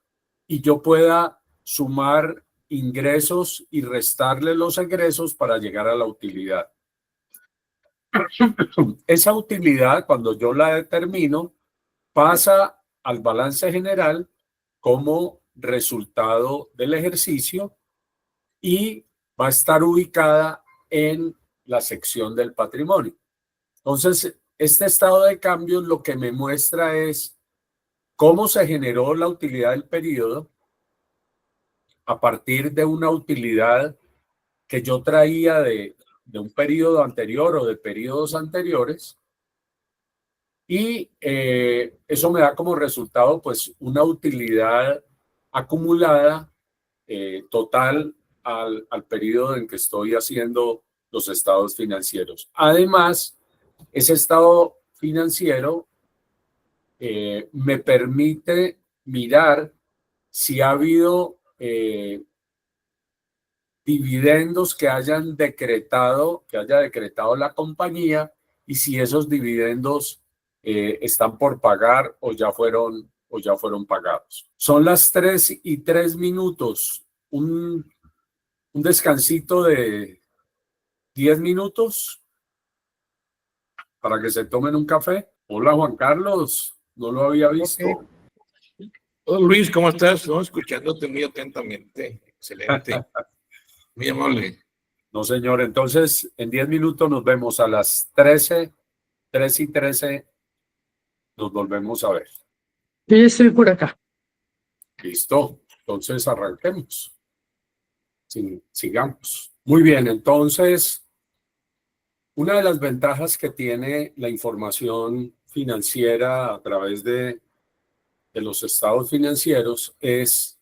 y yo pueda sumar ingresos y restarle los egresos para llegar a la utilidad. Esa utilidad, cuando yo la determino, pasa al balance general como resultado del ejercicio y va a estar ubicada en la sección del patrimonio. Entonces, este estado de cambio lo que me muestra es cómo se generó la utilidad del periodo a partir de una utilidad que yo traía de un periodo anterior o de periodos anteriores. Y eso me da como resultado pues una utilidad acumulada total al periodo en que estoy haciendo los estados financieros. Además, ese estado financiero me permite mirar si ha habido dividendos que haya decretado la compañía y si esos dividendos están por pagar o ya fueron pagados. Son las 3:03. Un descansito de 10 minutos para que se tomen un café. Hola, Juan Carlos, no lo había visto. Okay. Hola, Luis, ¿cómo estás? No, escuchándote muy atentamente. Excelente. Muy amable. No, señor. Entonces, en 10 minutos nos vemos a las 3:13. Nos volvemos a ver. Yo ya estoy por acá. Listo. Entonces, arranquemos. Sigamos. Muy bien. Entonces, una de las ventajas que tiene la información financiera a través de los estados financieros es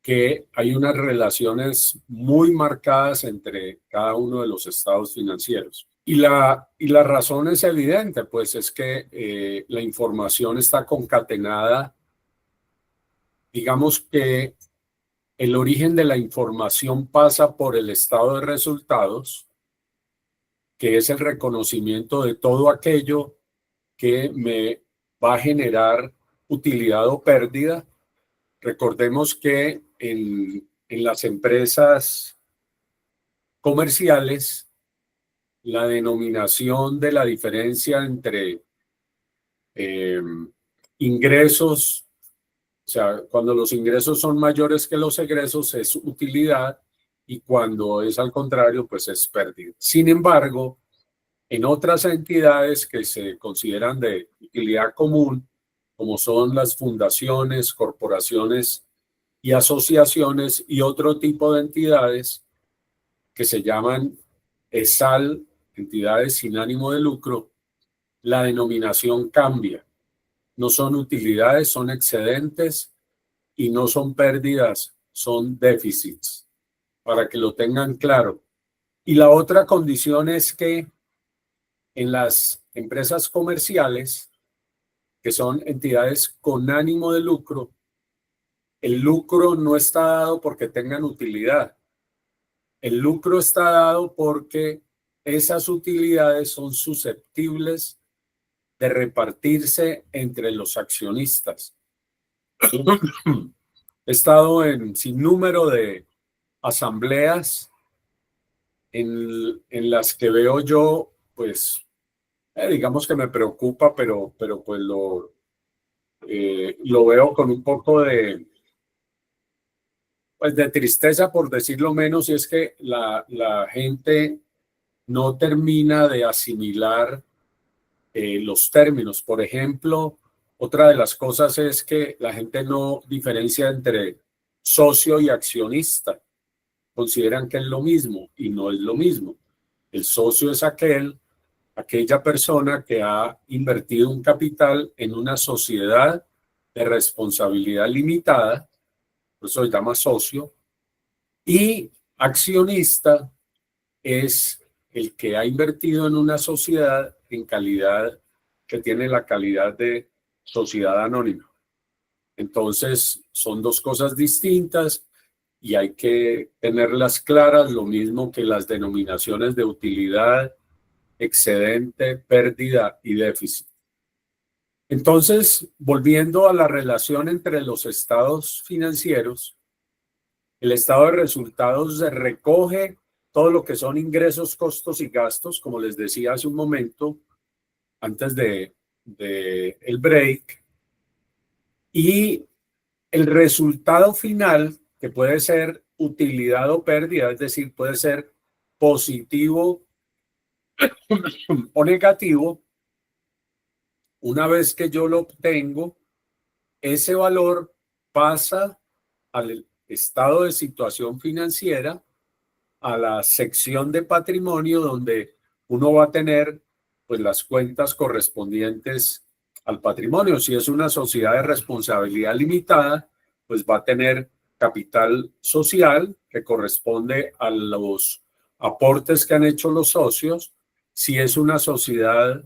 que hay unas relaciones muy marcadas entre cada uno de los estados financieros. Y la razón es evidente, pues es que la información está concatenada. Digamos que el origen de la información pasa por el estado de resultados, que es el reconocimiento de todo aquello que me va a generar utilidad o pérdida. Recordemos que en las empresas comerciales, la denominación de la diferencia entre ingresos, o sea, cuando los ingresos son mayores que los egresos es utilidad y cuando es al contrario, pues es pérdida. Sin embargo, en otras entidades que se consideran de utilidad común, como son las fundaciones, corporaciones y asociaciones y otro tipo de entidades que se llaman ESAL, entidades sin ánimo de lucro, la denominación cambia. No son utilidades, son excedentes y no son pérdidas, son déficits, para que lo tengan claro. Y la otra condición es que en las empresas comerciales, que son entidades con ánimo de lucro, el lucro no está dado porque tengan utilidad. El lucro está dado porque esas utilidades son susceptibles de repartirse entre los accionistas. He estado en sin número de asambleas en las que veo yo, pues, digamos que me preocupa, pero pues lo veo con un poco pues de tristeza, por decirlo menos, y es que la gente no termina de asimilar los términos. Por ejemplo, otra de las cosas es que la gente no diferencia entre socio y accionista. Consideran que es lo mismo y no es lo mismo. El socio es aquella persona que ha invertido un capital en una sociedad de responsabilidad limitada, por eso se llama socio, y accionista es el que ha invertido en una sociedad en calidad, que tiene la calidad de sociedad anónima. Entonces, son dos cosas distintas y hay que tenerlas claras, lo mismo que las denominaciones de utilidad, excedente, pérdida y déficit. Entonces, volviendo a la relación entre los estados financieros, el estado de resultados recoge todo lo que son ingresos, costos y gastos, como les decía hace un momento, antes de el break, y el resultado final, que puede ser utilidad o pérdida, es decir, puede ser positivo o negativo. Una vez que yo lo obtengo, ese valor pasa al estado de situación financiera, a la sección de patrimonio, donde uno va a tener pues las cuentas correspondientes al patrimonio. Si es una sociedad de responsabilidad limitada, pues va a tener capital social que corresponde a los aportes que han hecho los socios. Si es una sociedad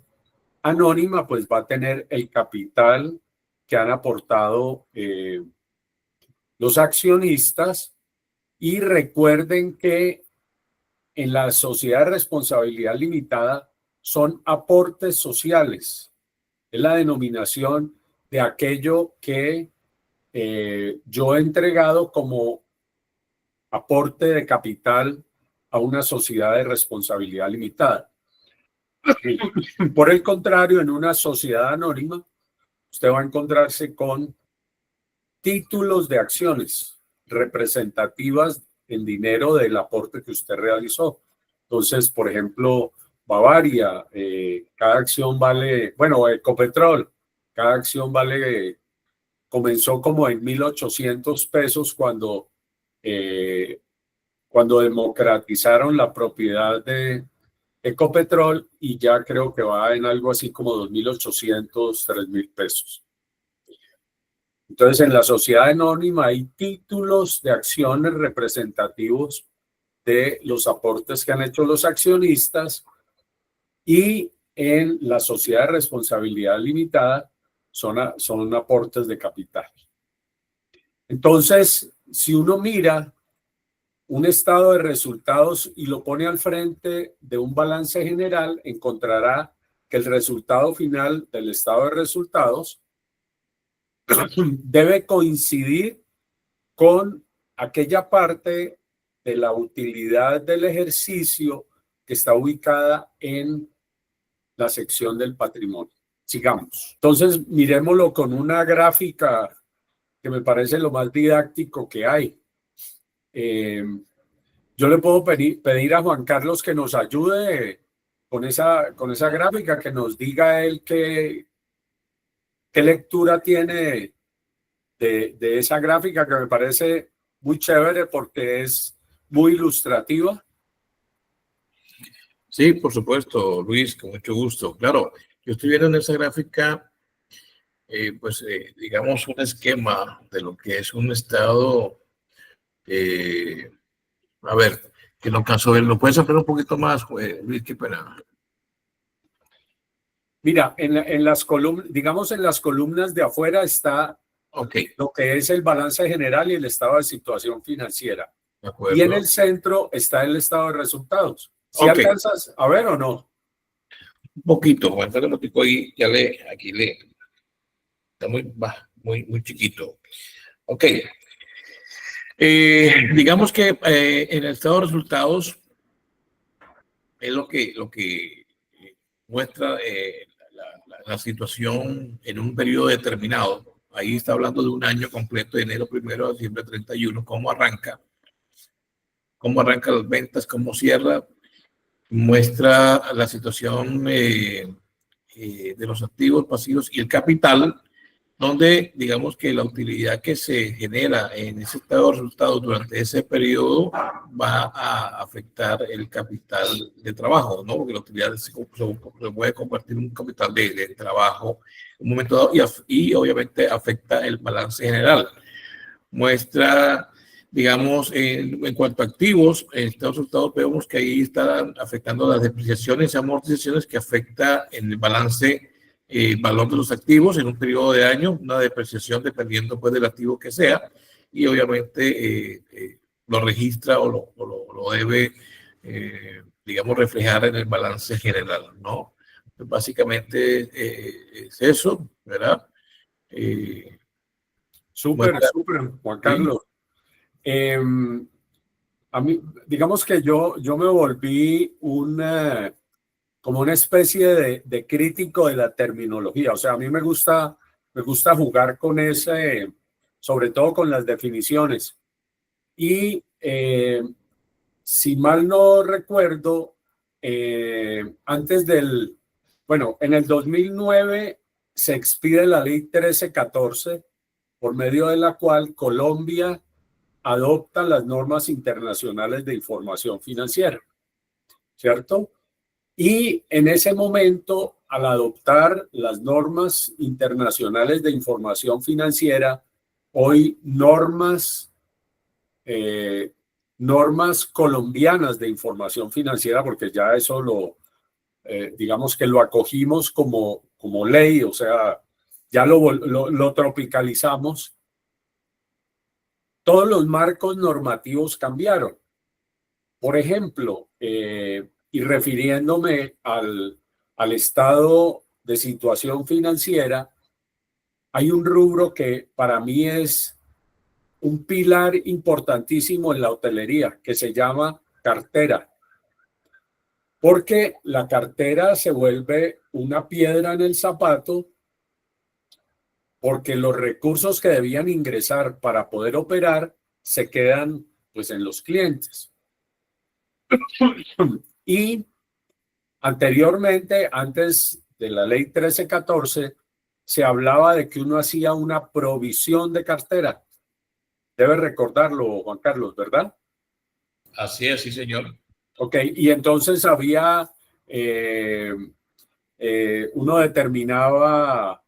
anónima, pues va a tener el capital que han aportado los accionistas. Y recuerden que en la sociedad de responsabilidad limitada son aportes sociales. Es la denominación de aquello que yo he entregado como aporte de capital a una sociedad de responsabilidad limitada. Por el contrario, en una sociedad anónima, usted va a encontrarse con títulos de acciones representativas en dinero del aporte que usted realizó. Entonces, por ejemplo, Bavaria, cada acción vale, bueno, Ecopetrol, cada acción vale, comenzó como en 1.800 pesos cuando democratizaron la propiedad de Ecopetrol, y ya creo que va en algo así como 2.800, 3.000 pesos. Entonces, en la sociedad anónima hay títulos de acciones representativos de los aportes que han hecho los accionistas, y en la sociedad de responsabilidad limitada son aportes de capital. Entonces, si uno mira un estado de resultados y lo pone al frente de un balance general, encontrará que el resultado final del estado de resultados debe coincidir con aquella parte de la utilidad del ejercicio que está ubicada en la sección del patrimonio. Sigamos. Entonces, miremoslo con una gráfica que me parece lo más didáctico que hay. Yo le puedo pedir a Juan Carlos que nos ayude con esa gráfica, que nos diga él qué lectura tiene de esa gráfica, que me parece muy chévere porque es muy ilustrativa. Sí, por supuesto, Luis, con mucho gusto. Claro, yo estoy viendo en esa gráfica, digamos, un esquema de lo que es un estado. A ver, que no alcanzo a ver. ¿Lo puedes ampliar un poquito más, Luis? Qué pena. Mira, en las columnas, digamos, en las columnas de afuera está Ok, lo que es el balance general y el estado de situación financiera. de acuerdo. Y en el centro está el estado de resultados. ¿Sí Ok. alcanzas a ver o no? Un poquito, Juan, un poquito ahí, aquí está muy chiquito. Ok. Digamos que en el estado de resultados es lo que muestra la situación en un periodo determinado. Ahí está hablando de un año completo, de enero 1 a diciembre 31, cómo arranca las ventas, cómo cierra, muestra la situación de los activos, pasivos y el capital, donde digamos que la utilidad que se genera en ese estado de resultados durante ese periodo va a afectar el capital de trabajo, ¿no? Porque la utilidad se puede convertir en un capital de trabajo en un momento dado y obviamente afecta el balance general. Muestra, digamos, en cuanto a activos, en estos resultados vemos que ahí están afectando las depreciaciones y amortizaciones que afecta en el balance valor de los activos en un periodo de año, una depreciación dependiendo pues del activo que sea, y obviamente lo registra o lo debe, digamos, reflejar en el balance general, ¿no? Pues básicamente es eso, ¿verdad? Súper, Muestra, súper, Juan ¿sí? Carlos. A mí, digamos que yo me volví como una especie de crítico de la terminología. O sea, a mí me gusta jugar con ese, sobre todo con las definiciones. Y si mal no recuerdo, bueno, en el 2009 se expide la ley 1314, por medio de la cual Colombia adopta las normas internacionales de información financiera, ¿cierto? Y en ese momento, al adoptar las normas internacionales de información financiera, hoy normas colombianas de información financiera, porque ya eso digamos que lo acogimos como ley, o sea, ya lo tropicalizamos. Todos los marcos normativos cambiaron. Por ejemplo, y refiriéndome al estado de situación financiera, hay un rubro que para mí es un pilar importantísimo en la hotelería, que se llama cartera, porque la cartera se vuelve una piedra en el zapato, porque los recursos que debían ingresar para poder operar se quedan pues en los clientes. Y anteriormente, antes de la ley 1314, se hablaba de que uno hacía una provisión de cartera. Debe recordarlo, Juan Carlos, ¿verdad? Así es, sí, señor. Ok, y entonces uno determinaba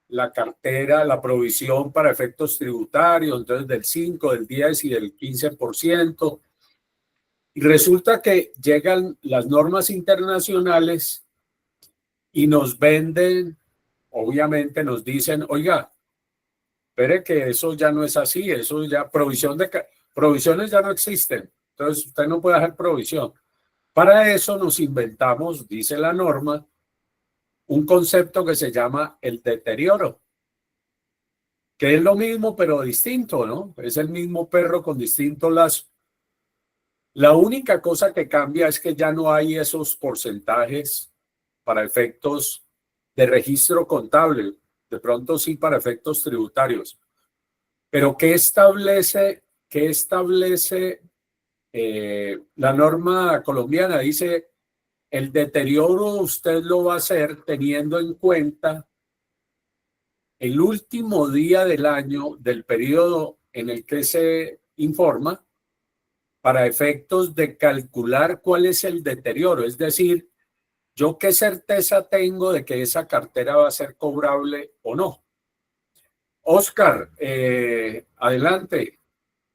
la cartera, la provisión para efectos tributarios, entonces del 5, del 10 y del 15%. Y resulta que llegan las normas internacionales y nos venden, obviamente nos dicen, oiga, espere que eso ya no es así, eso ya, provisiones ya no existen, entonces usted no puede hacer provisión. Para eso nos inventamos, dice la norma, un concepto que se llama el deterioro, que es lo mismo pero distinto, ¿no? Es el mismo perro con distinto lazo. La única cosa que cambia es que ya no hay esos porcentajes para efectos de registro contable, de pronto sí para efectos tributarios. Pero qué establece la norma colombiana? Dice, el deterioro usted lo va a hacer teniendo en cuenta el último día del año del periodo en el que se informa para efectos de calcular cuál es el deterioro. Es decir, yo qué certeza tengo de que esa cartera va a ser cobrable o no. Oscar, adelante,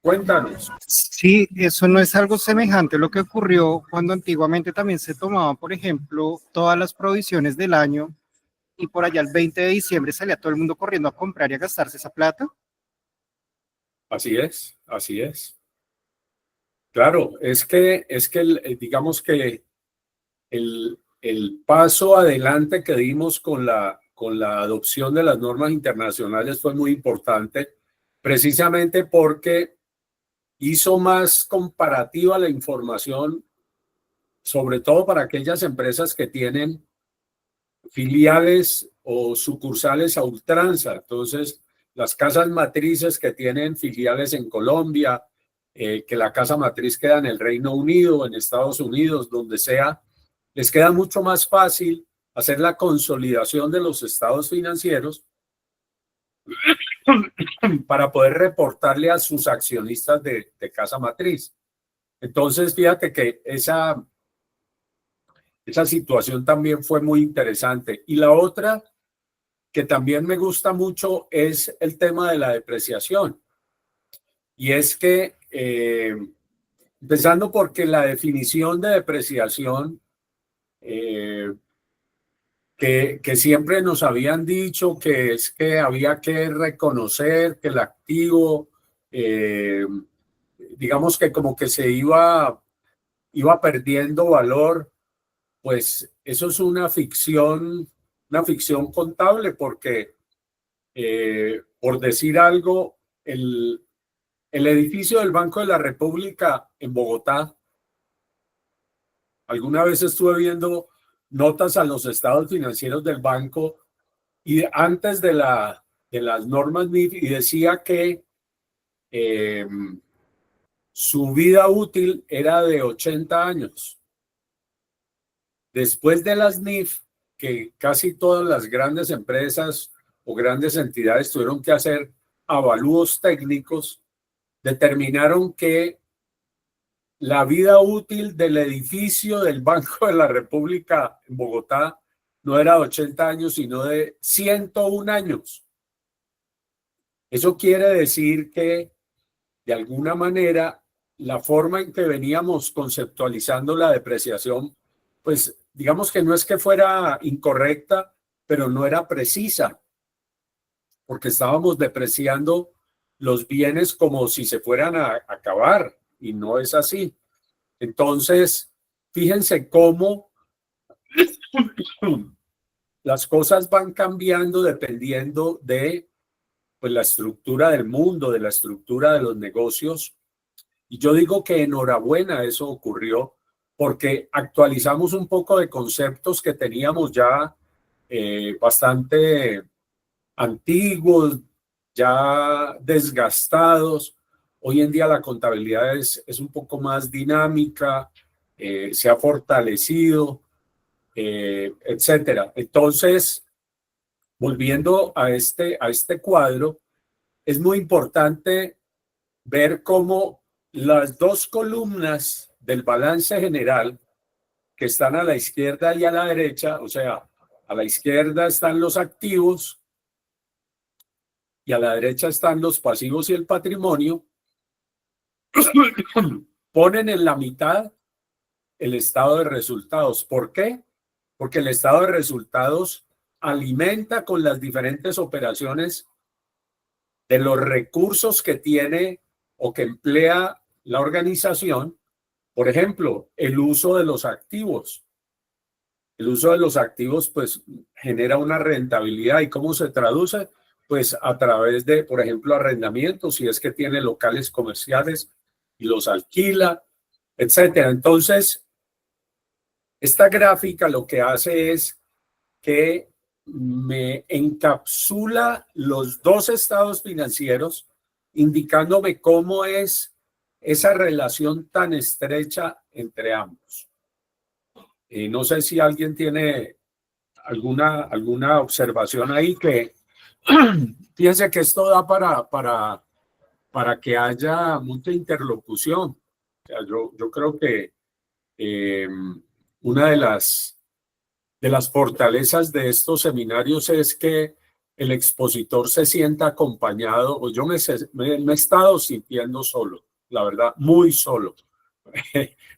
cuéntanos. Sí, eso no es algo semejante a lo que ocurrió cuando antiguamente también se tomaban, por ejemplo, todas las provisiones del año y por allá el 20 de diciembre salía todo el mundo corriendo a comprar y a gastarse esa plata. Así es, así es. Claro, digamos que el paso adelante que dimos con la adopción de las normas internacionales fue muy importante, precisamente porque hizo más comparativa la información, sobre todo para aquellas empresas que tienen filiales o sucursales a ultranza. Entonces, las casas matrices que tienen filiales en Colombia, que la casa matriz queda en el Reino Unido, en Estados Unidos, donde sea, les queda mucho más fácil hacer la consolidación de los estados financieros para poder reportarle a sus accionistas de casa matriz. Entonces, fíjate que esa situación también fue muy interesante. Y la otra que también me gusta mucho es el tema de la depreciación. Y es que, empezando porque la definición de depreciación, que siempre nos habían dicho que es que había que reconocer que el activo, digamos que como que se iba perdiendo valor, pues eso es una ficción contable, porque por decir algo, el edificio del Banco de la República en Bogotá, alguna vez estuve viendo notas a los estados financieros del banco y antes de las normas NIF, y decía que su vida útil era de 80 años. Después de las NIF, que casi todas las grandes empresas o grandes entidades tuvieron que hacer avalúos técnicos, determinaron que la vida útil del edificio del Banco de la República en Bogotá no era de 80 años, sino de 101 años. Eso quiere decir que, de alguna manera, la forma en que veníamos conceptualizando la depreciación, pues digamos que no es que fuera incorrecta, pero no era precisa, porque estábamos depreciando los bienes como si se fueran a acabar, y no es así. Entonces, fíjense cómo las cosas van cambiando dependiendo de, pues, la estructura del mundo, de la estructura de los negocios. Y yo digo que enhorabuena eso ocurrió, porque actualizamos un poco de conceptos que teníamos ya bastante antiguos, ya desgastados. Hoy en día la contabilidad es un poco más dinámica, se ha fortalecido, etcétera. Entonces, volviendo a este cuadro, es muy importante ver cómo las dos columnas del balance general, que están a la izquierda y a la derecha, o sea, a la izquierda están los activos y a la derecha están los pasivos y el patrimonio, ponen en la mitad el estado de resultados. ¿Por qué? Porque el estado de resultados alimenta con las diferentes operaciones de los recursos que tiene o que emplea la organización. Por ejemplo, el uso de los activos. El uso de los activos, pues, genera una rentabilidad. ¿Y cómo se traduce? Pues a través de, por ejemplo, arrendamientos, si es que tiene locales comerciales y los alquila, etcétera. Entonces, esta gráfica lo que hace es que me encapsula los dos estados financieros, indicándome cómo es esa relación tan estrecha entre ambos. No sé si alguien tiene alguna observación ahí, que piense que esto da para que haya mucha interlocución. O sea, yo creo que una de las fortalezas de estos seminarios es que el expositor se sienta acompañado, o yo me he estado sintiendo solo, la verdad, muy solo,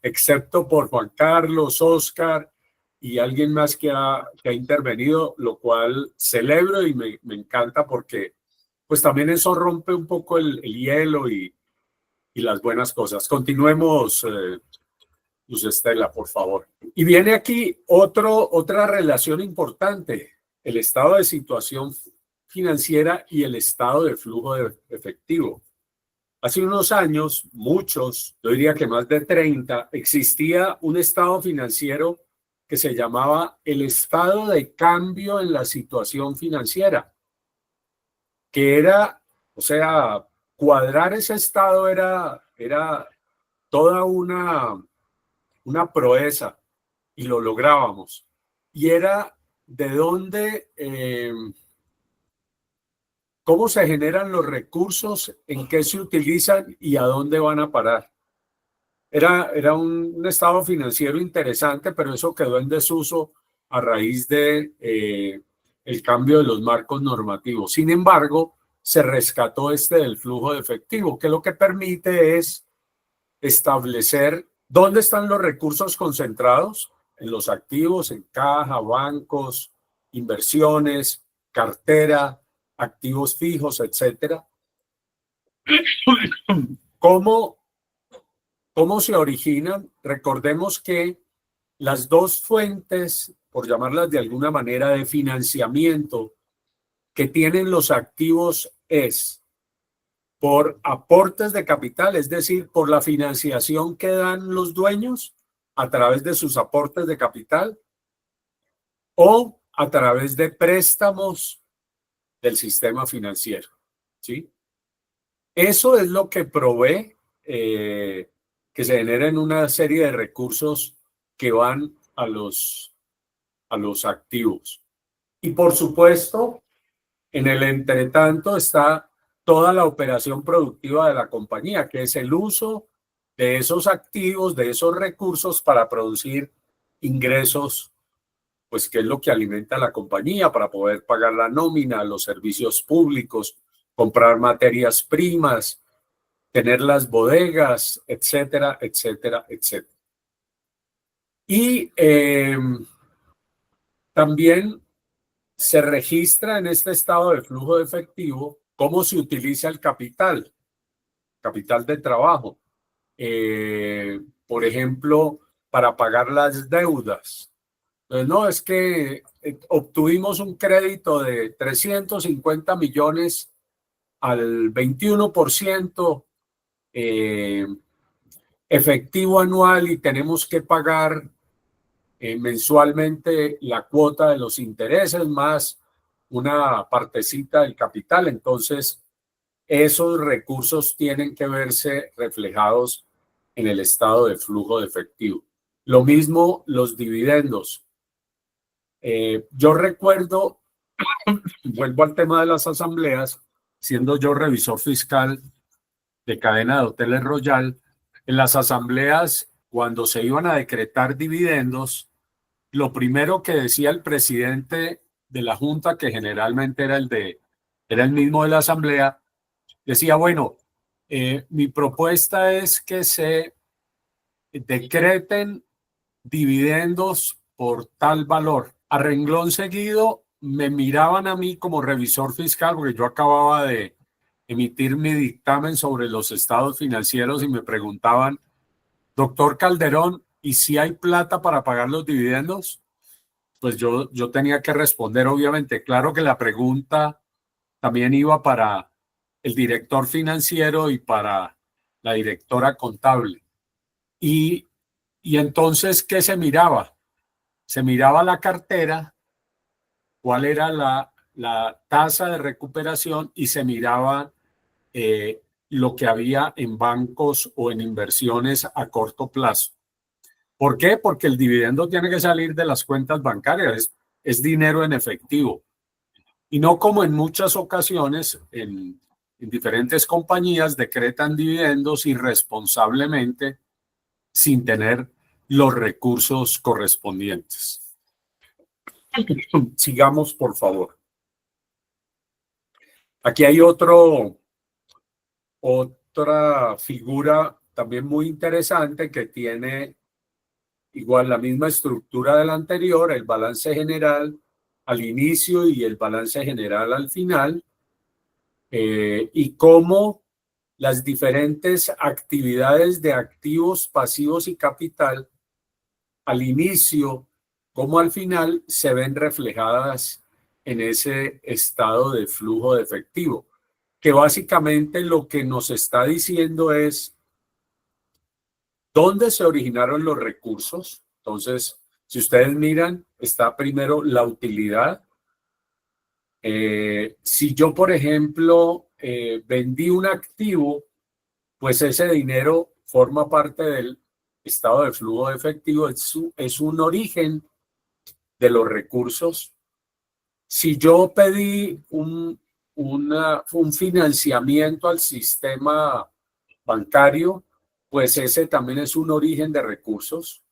excepto por Juan Carlos, Oscar y alguien más que ha intervenido, lo cual celebro y me encanta porque pues también eso rompe un poco el hielo y las buenas cosas. Continuemos, Luz Estela, por favor. Y viene aquí otra relación importante, el estado de situación financiera y el estado de flujo de efectivo. Hace unos años, muchos, yo diría que más de 30, existía un estado financiero que se llamaba el estado de cambio en la situación financiera, que era, o sea, cuadrar ese estado era toda una proeza y lo lográbamos. Y era de dónde, cómo se generan los recursos, en qué se utilizan y a dónde van a parar. Era un estado financiero interesante, pero eso quedó en desuso a raíz de el cambio de los marcos normativos. Sin embargo, se rescató del flujo de efectivo, que lo que permite es establecer dónde están los recursos concentrados, en los activos, en caja, bancos, inversiones, cartera, activos fijos, etcétera. ¿Cómo se originan? Recordemos que las dos fuentes, por llamarlas de alguna manera, de financiamiento que tienen los activos es por aportes de capital, es decir, por la financiación que dan los dueños a través de sus aportes de capital o a través de préstamos del sistema financiero, ¿sí? Eso es lo que provee que se generen una serie de recursos que van a los activos. Y por supuesto, en el entretanto está toda la operación productiva de la compañía, que es el uso de esos activos, de esos recursos para producir ingresos, pues que es lo que alimenta a la compañía para poder pagar la nómina, los servicios públicos, comprar materias primas, tener las bodegas, etcétera, etcétera, etcétera. Y también se registra en este estado de flujo de efectivo cómo se utiliza el capital de trabajo. Por ejemplo, para pagar las deudas. Entonces, no, es que obtuvimos un crédito de 350 millones al 21% efectivo anual y tenemos que pagar mensualmente la cuota de los intereses más una partecita del capital. Entonces, esos recursos tienen que verse reflejados en el estado de flujo de efectivo. Lo mismo los dividendos. Yo recuerdo, vuelvo al tema de las asambleas, siendo yo revisor fiscal de cadena de hoteles Royal, en las asambleas, cuando se iban a decretar dividendos, lo primero que decía el presidente de la Junta, que generalmente era el mismo de la asamblea, decía, bueno, mi propuesta es que se decreten dividendos por tal valor. A renglón seguido me miraban a mí como revisor fiscal, porque yo acababa de emitir mi dictamen sobre los estados financieros y me preguntaban, doctor Calderón, ¿y si hay plata para pagar los dividendos? Pues yo tenía que responder, obviamente. Claro que la pregunta también iba para el director financiero y para la directora contable. Y entonces, ¿qué se miraba? Se miraba la cartera, cuál era la tasa de recuperación y se miraba lo que había en bancos o en inversiones a corto plazo. ¿Por qué? Porque el dividendo tiene que salir de las cuentas bancarias, es dinero en efectivo. Y no como en muchas ocasiones en diferentes compañías decretan dividendos irresponsablemente sin tener los recursos correspondientes. Sigamos, por favor. Aquí hay otra figura también muy interesante que tiene igual la misma estructura del anterior, el balance general al inicio y el balance general al final, y cómo las diferentes actividades de activos, pasivos y capital al inicio como al final se ven reflejadas en ese estado de flujo de efectivo, que básicamente lo que nos está diciendo es dónde se originaron los recursos. Entonces, si ustedes miran, está primero la utilidad. Si yo, por ejemplo, vendí un activo, pues ese dinero forma parte del estado de flujo de efectivo, es un origen de los recursos. Si yo pedí un financiamiento al sistema bancario, pues ese también es un origen de recursos.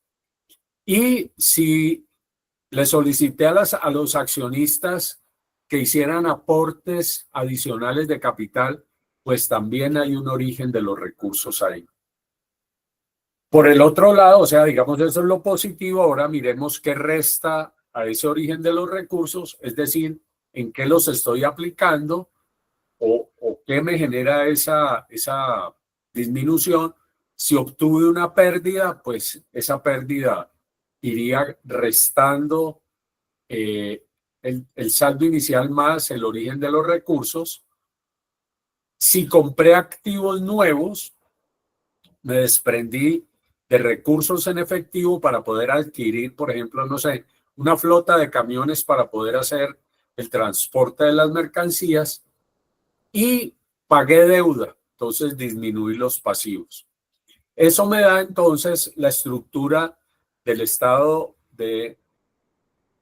Y si le solicité a los accionistas que hicieran aportes adicionales de capital, pues también hay un origen de los recursos ahí. Por el otro lado, o sea, digamos, eso es lo positivo. Ahora miremos qué resta a ese origen de los recursos, es decir, en qué los estoy aplicando o qué me genera esa disminución. Si obtuve una pérdida, pues esa pérdida iría restando el saldo inicial más el origen de los recursos. Si compré activos nuevos, me desprendí de recursos en efectivo para poder adquirir, por ejemplo, no sé, una flota de camiones para poder hacer el transporte de las mercancías y pagué deuda, entonces disminuí los pasivos. Eso me da entonces la estructura del estado de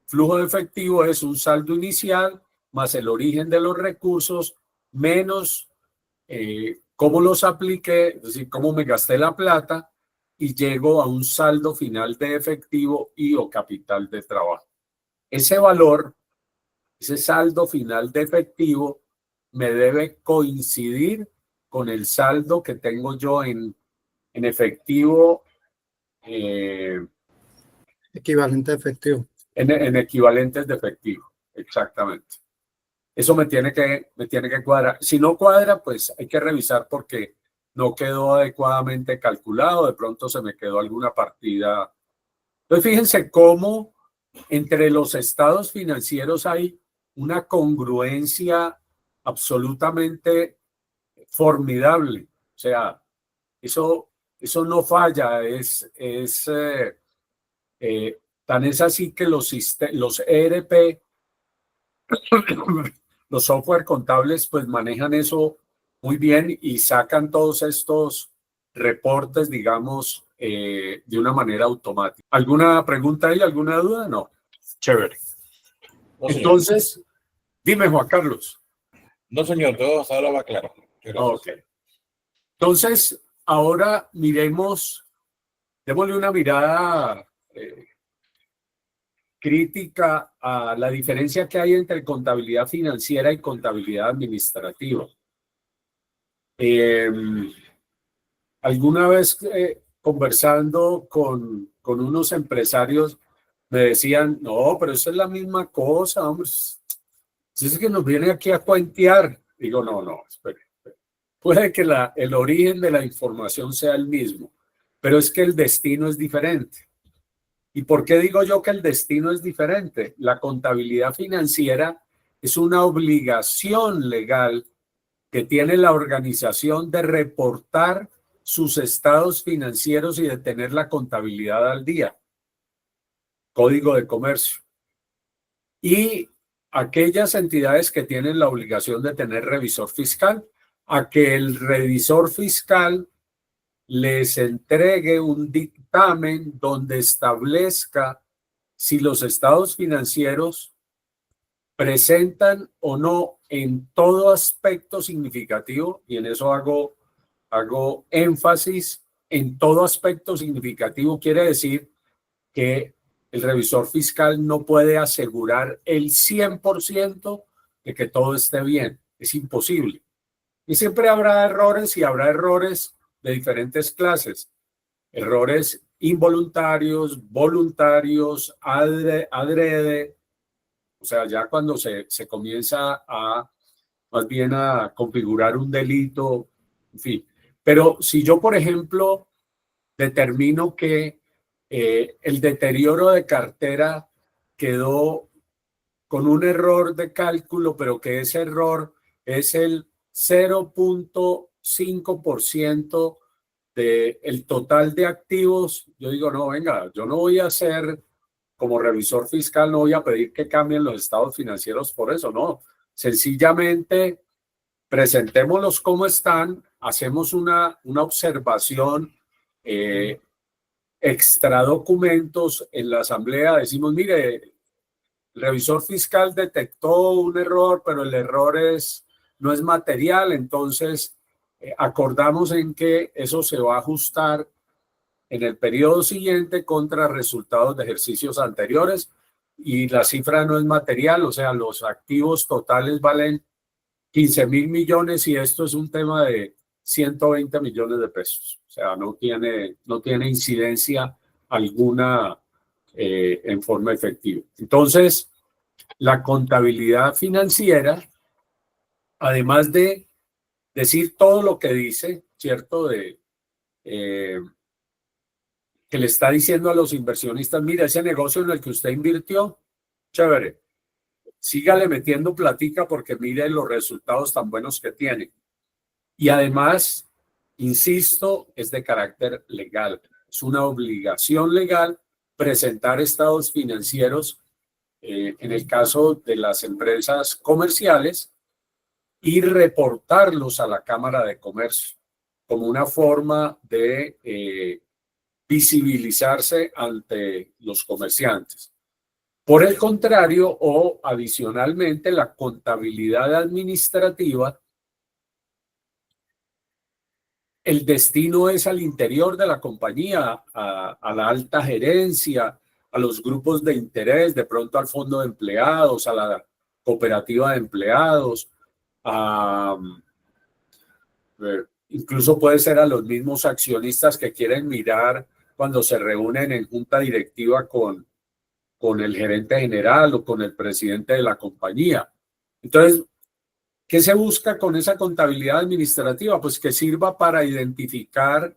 flujo de efectivo, es un saldo inicial más el origen de los recursos menos cómo los apliqué, es decir, cómo me gasté la plata, y llego a un saldo final de efectivo y o capital de trabajo. Ese valor, ese saldo final de efectivo, me debe coincidir con el saldo que tengo yo en efectivo. Equivalente a efectivo. En equivalentes de efectivo, exactamente. Eso me tiene que cuadrar. Si no cuadra, pues hay que revisar porque no quedó adecuadamente calculado. De pronto se me quedó alguna partida. Entonces, fíjense cómo entre los estados financieros hay una congruencia absolutamente formidable. O sea, eso no falla. Tan es así que los ERP, los software contables, pues manejan eso muy bien y sacan todos estos reportes, digamos, de una manera automática. ¿Alguna pregunta ahí? ¿Alguna duda? No. Chévere. No, Entonces, dime, Juan Carlos. no, señor, todo hasta ahora va claro. Ok. Entonces, ahora miremos, démosle una mirada crítica a la diferencia que hay entre contabilidad financiera y contabilidad administrativa. Alguna vez conversando con unos empresarios me decían, no, pero eso es la misma cosa, hombre. Es que nos viene aquí a cuentear. Digo, no, espere. Puede que el origen de la información sea el mismo, pero es que el destino es diferente. ¿Y por qué digo yo que el destino es diferente? La contabilidad financiera es una obligación legal que tiene la organización de reportar sus estados financieros y de tener la contabilidad al día. Código de Comercio. Y aquellas entidades que tienen la obligación de tener revisor fiscal, a que el revisor fiscal les entregue un dictamen donde establezca si los estados financieros presentan o no en todo aspecto significativo, y en eso hago énfasis, en todo aspecto significativo quiere decir que el revisor fiscal no puede asegurar el 100% de que todo esté bien, es imposible. Y siempre habrá errores y habrá errores de diferentes clases. Errores involuntarios, voluntarios, adrede, o sea, ya cuando se comienza a, más bien a configurar un delito, en fin. Pero si yo, por ejemplo, determino que el deterioro de cartera quedó con un error de cálculo, pero que ese error es el 0.5% del total de activos, yo digo, no, venga, yo no voy a hacer, como revisor fiscal, no voy a pedir que cambien los estados financieros por eso, no. Sencillamente, presentémoslos como están, hacemos una observación extra documentos en la asamblea, decimos, mire, el revisor fiscal detectó un error, pero el error no es material, entonces acordamos en que eso se va a ajustar en el periodo siguiente contra resultados de ejercicios anteriores y la cifra no es material, o sea, los activos totales valen 15.000 millones y esto es un tema de 120 millones de pesos. O sea, no tiene incidencia alguna en forma efectiva. Entonces, la contabilidad financiera, además de decir todo lo que dice, ¿cierto? Que le está diciendo a los inversionistas, mira, ese negocio en el que usted invirtió, chévere, sígale metiendo platica porque mire los resultados tan buenos que tiene. Y además, insisto, es de carácter legal. Es una obligación legal presentar estados financieros en el caso de las empresas comerciales y reportarlos a la Cámara de Comercio como una forma de visibilizarse ante los comerciantes. Por el contrario, o adicionalmente, la contabilidad administrativa, el destino es al interior de la compañía, a la alta gerencia, a los grupos de interés, de pronto al fondo de empleados, a la cooperativa de empleados, incluso puede ser a los mismos accionistas que quieren mirar cuando se reúnen en junta directiva con el gerente general o con el presidente de la compañía. Entonces, ¿qué se busca con esa contabilidad administrativa? Pues que sirva para identificar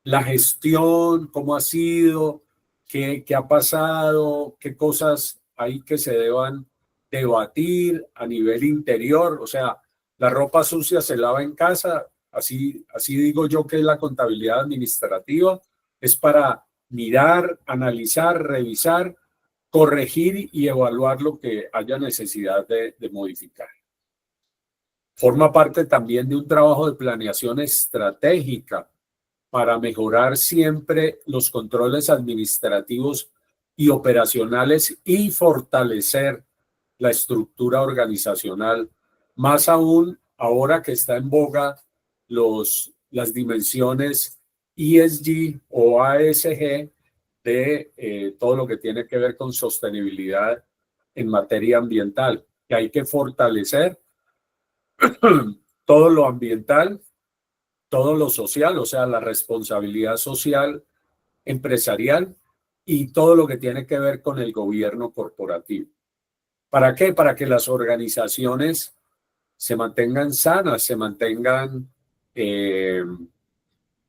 la gestión, cómo ha sido, qué ha pasado, qué cosas hay que se deban debatir a nivel interior. O sea, la ropa sucia se lava en casa, así digo yo que es la contabilidad administrativa, es para mirar, analizar, revisar, corregir y evaluar lo que haya necesidad de modificar. Forma parte también de un trabajo de planeación estratégica para mejorar siempre los controles administrativos y operacionales y fortalecer la estructura organizacional, más aún ahora que está en boga las dimensiones ESG o ASG de todo lo que tiene que ver con sostenibilidad en materia ambiental, que hay que fortalecer todo lo ambiental, todo lo social, o sea, la responsabilidad social empresarial y todo lo que tiene que ver con el gobierno corporativo. ¿Para qué? Para que las organizaciones se mantengan sanas, se mantengan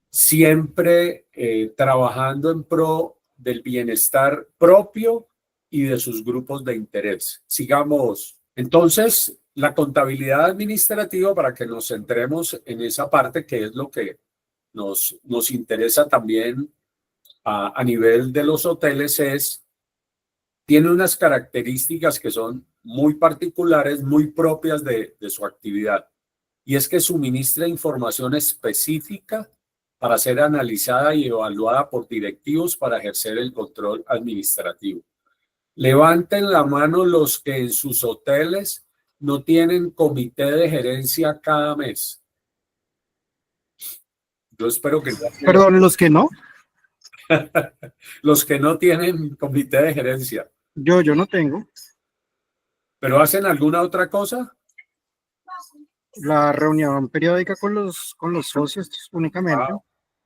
siempre trabajando en pro del bienestar propio y de sus grupos de interés. Sigamos. Entonces, la contabilidad administrativa, para que nos centremos en esa parte, que es lo que nos interesa también a nivel de los hoteles, tiene unas características que son muy particulares, muy propias de su actividad. Y es que suministra información específica para ser analizada y evaluada por directivos para ejercer el control administrativo. Levanten la mano los que en sus hoteles no tienen comité de gerencia cada mes. Yo espero que... Perdón, ¿los que no? Los que no tienen comité de gerencia. Yo no tengo. ¿Pero hacen alguna otra cosa? La reunión periódica con los socios únicamente.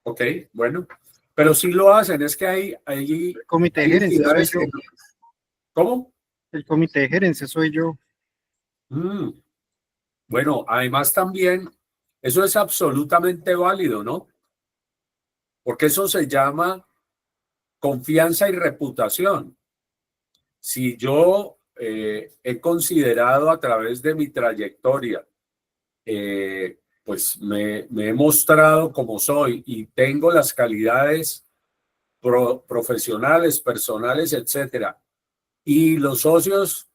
Ok, bueno. Pero sí lo hacen, es que hay El comité de hay gerencia soy entidades yo. que... ¿Cómo? El comité de gerencia soy yo. Mm, Bueno, además también, eso es absolutamente válido, ¿no? Porque eso se llama confianza y reputación. Si yo he considerado a través de mi trayectoria, pues me he mostrado como soy y tengo las calidades profesionales, personales, etcétera, y los socios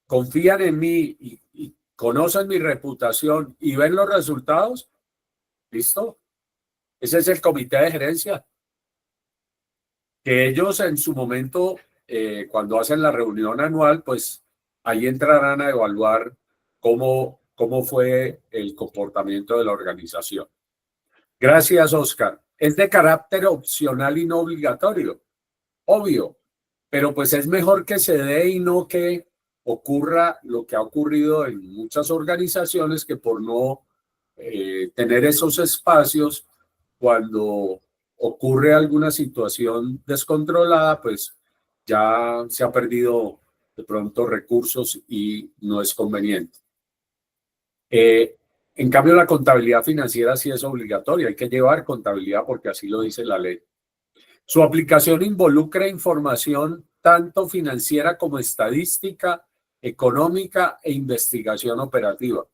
confían en mí y conocen mi reputación y ven los resultados, listo. Ese es el comité de gerencia, que ellos en su momento, cuando hacen la reunión anual, pues ahí entrarán a evaluar cómo fue el comportamiento de la organización. Gracias, Oscar. Es de carácter opcional y no obligatorio, obvio, pero pues es mejor que se dé y no que ocurra lo que ha ocurrido en muchas organizaciones, que por no tener esos espacios, cuando ocurre alguna situación descontrolada, pues ya se ha perdido de pronto recursos y no es conveniente. Eh, en cambio, la contabilidad financiera sí es obligatoria, hay que llevar contabilidad porque así lo dice la ley. Su aplicación involucra información tanto financiera como estadística, económica e investigación operativa.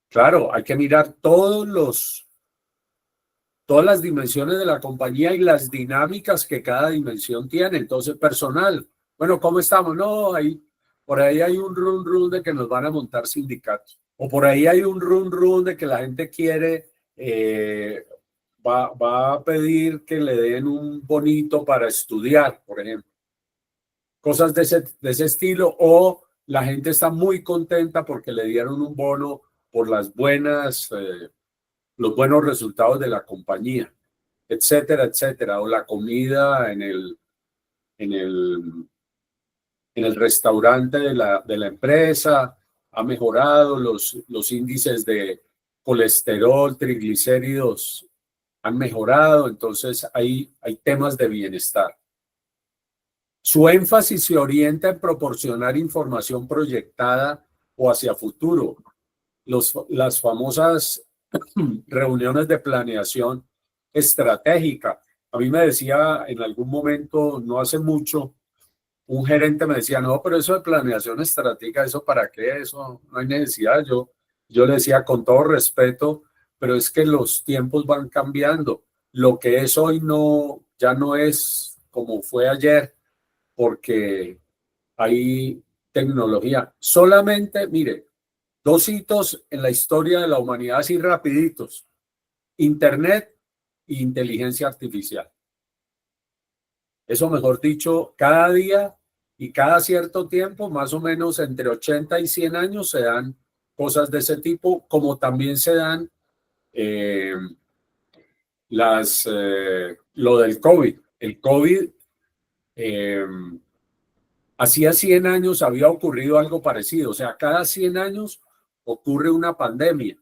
Claro, hay que mirar todas las dimensiones de la compañía y las dinámicas que cada dimensión tiene. Entonces, personal, bueno, ¿cómo estamos? No, por ahí hay un run de que nos van a montar sindicatos. O por ahí hay un run de que la gente quiere, va a pedir que le den un bonito para estudiar, por ejemplo. Cosas de ese estilo. O la gente está muy contenta porque le dieron un bono por los buenos resultados de la compañía, etcétera, etcétera. O la comida en el, en el restaurante de la empresa ha mejorado, los índices de colesterol, triglicéridos han mejorado, entonces hay temas de bienestar. Su énfasis se orienta en proporcionar información proyectada o hacia futuro. Las famosas reuniones de planeación estratégica. A mí me decía en algún momento, no hace mucho, un gerente me decía, no, pero eso de planeación estratégica, ¿eso para qué? Eso no hay necesidad. Yo le decía con todo respeto, pero es que los tiempos van cambiando. Lo que es hoy ya no es como fue ayer, porque hay tecnología. Solamente, mire, 2 hitos en la historia de la humanidad así rapiditos: Internet e inteligencia artificial. Eso, mejor dicho, cada día y cada cierto tiempo, más o menos entre 80 y 100 años, se dan cosas de ese tipo, como también se dan eh, lo del COVID. El COVID, eh, hacía 100 años había ocurrido algo parecido. O sea, cada 100 años ocurre una pandemia.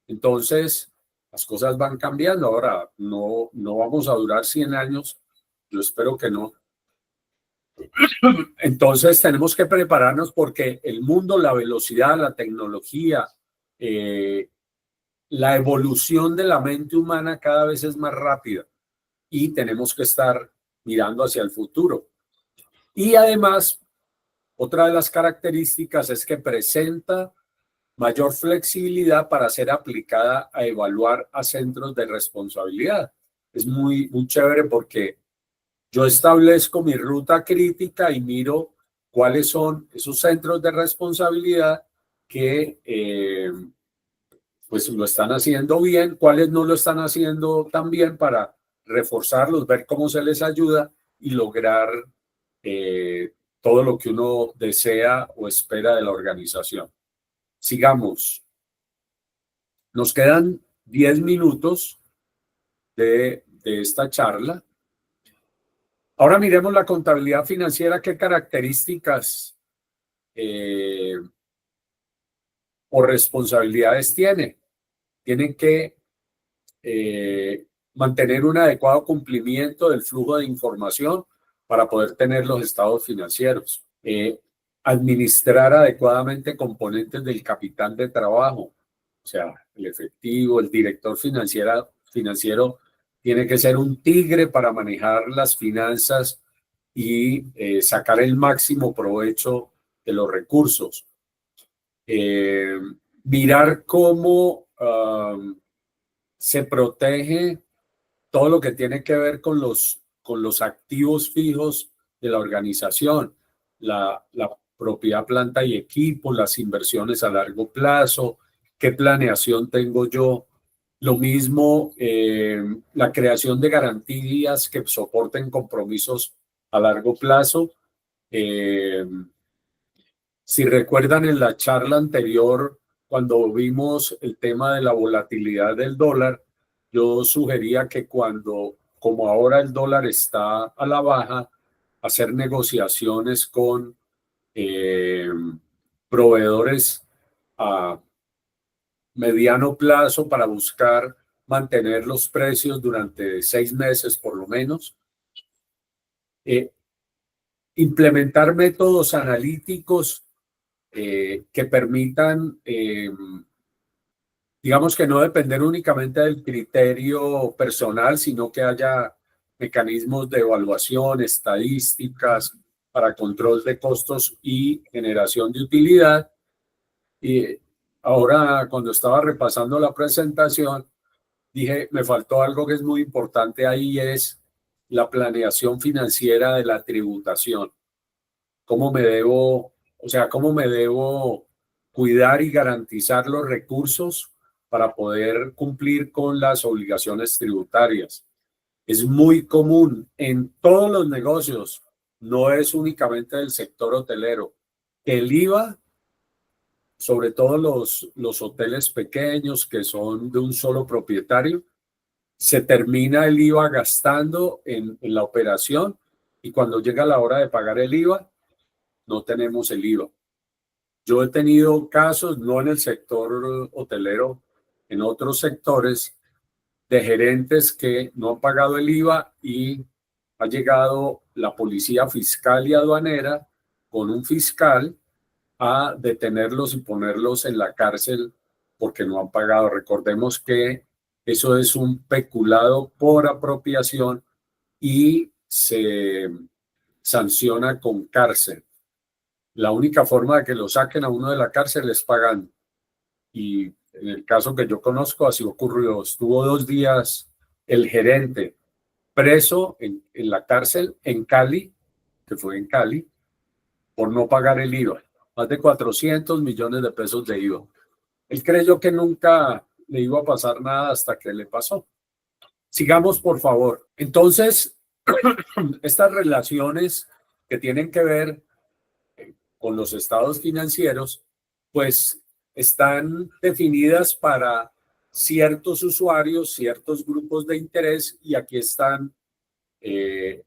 Entonces, las cosas van cambiando. Ahora, no vamos a durar 100 años. Yo espero que no. Entonces, tenemos que prepararnos porque el mundo, la velocidad, la tecnología, la evolución de la mente humana cada vez es más rápida y tenemos que estar mirando hacia el futuro. Y además, otra de las características es que presenta mayor flexibilidad para ser aplicada a evaluar a centros de responsabilidad. Es muy chévere porque yo establezco mi ruta crítica y miro cuáles son esos centros de responsabilidad que pues lo están haciendo bien, cuáles no lo están haciendo tan bien, para reforzarlos, ver cómo se les ayuda y lograr todo lo que uno desea o espera de la organización. Sigamos. Nos quedan 10 minutos de esta charla. Ahora miremos la contabilidad financiera, qué características o responsabilidades tiene. Tienen que mantener un adecuado cumplimiento del flujo de información para poder tener los estados financieros, administrar adecuadamente componentes del capital de trabajo, o sea, el efectivo, el director financiero tiene que ser un tigre para manejar las finanzas y sacar el máximo provecho de los recursos. Mirar cómo se protege todo lo que tiene que ver con los activos fijos de la organización, la propiedad, planta y equipo, las inversiones a largo plazo, qué planeación tengo yo. Lo mismo, la creación de garantías que soporten compromisos a largo plazo. Si recuerdan en la charla anterior, cuando vimos el tema de la volatilidad del dólar, yo sugería que como ahora el dólar está a la baja, hacer negociaciones con proveedores a mediano plazo para buscar mantener los precios durante 6 meses por lo menos. Implementar métodos analíticos que permitan, digamos que no depender únicamente del criterio personal, sino que haya mecanismos de evaluación, estadísticas para control de costos y generación de utilidad. Y ahora, cuando estaba repasando la presentación, dije, me faltó algo que es muy importante ahí, es la planeación financiera de la tributación. ¿Cómo me debo cuidar y garantizar los recursos para poder cumplir con las obligaciones tributarias? Es muy común en todos los negocios, no es únicamente del sector hotelero, que el IVA, sobre todo los hoteles pequeños que son de un solo propietario, se termina el IVA gastando en la operación y cuando llega la hora de pagar el IVA, no tenemos el IVA. Yo he tenido casos, no en el sector hotelero, en otros sectores, de gerentes que no han pagado el IVA y ha llegado la policía fiscal y aduanera con un fiscal a detenerlos y ponerlos en la cárcel porque no han pagado. Recordemos que eso es un peculado por apropiación y se sanciona con cárcel. La única forma de que lo saquen a uno de la cárcel es pagando. Y en el caso que yo conozco, así ocurrió. Estuvo 2 días el gerente preso en la cárcel en Cali, que fue en Cali, por no pagar el IVA. Más de 400 millones de pesos de IVA. Él creyó que nunca le iba a pasar nada hasta que le pasó. Sigamos, por favor. Entonces, estas relaciones que tienen que ver con los estados financieros, pues están definidas para ciertos usuarios, ciertos grupos de interés, y aquí están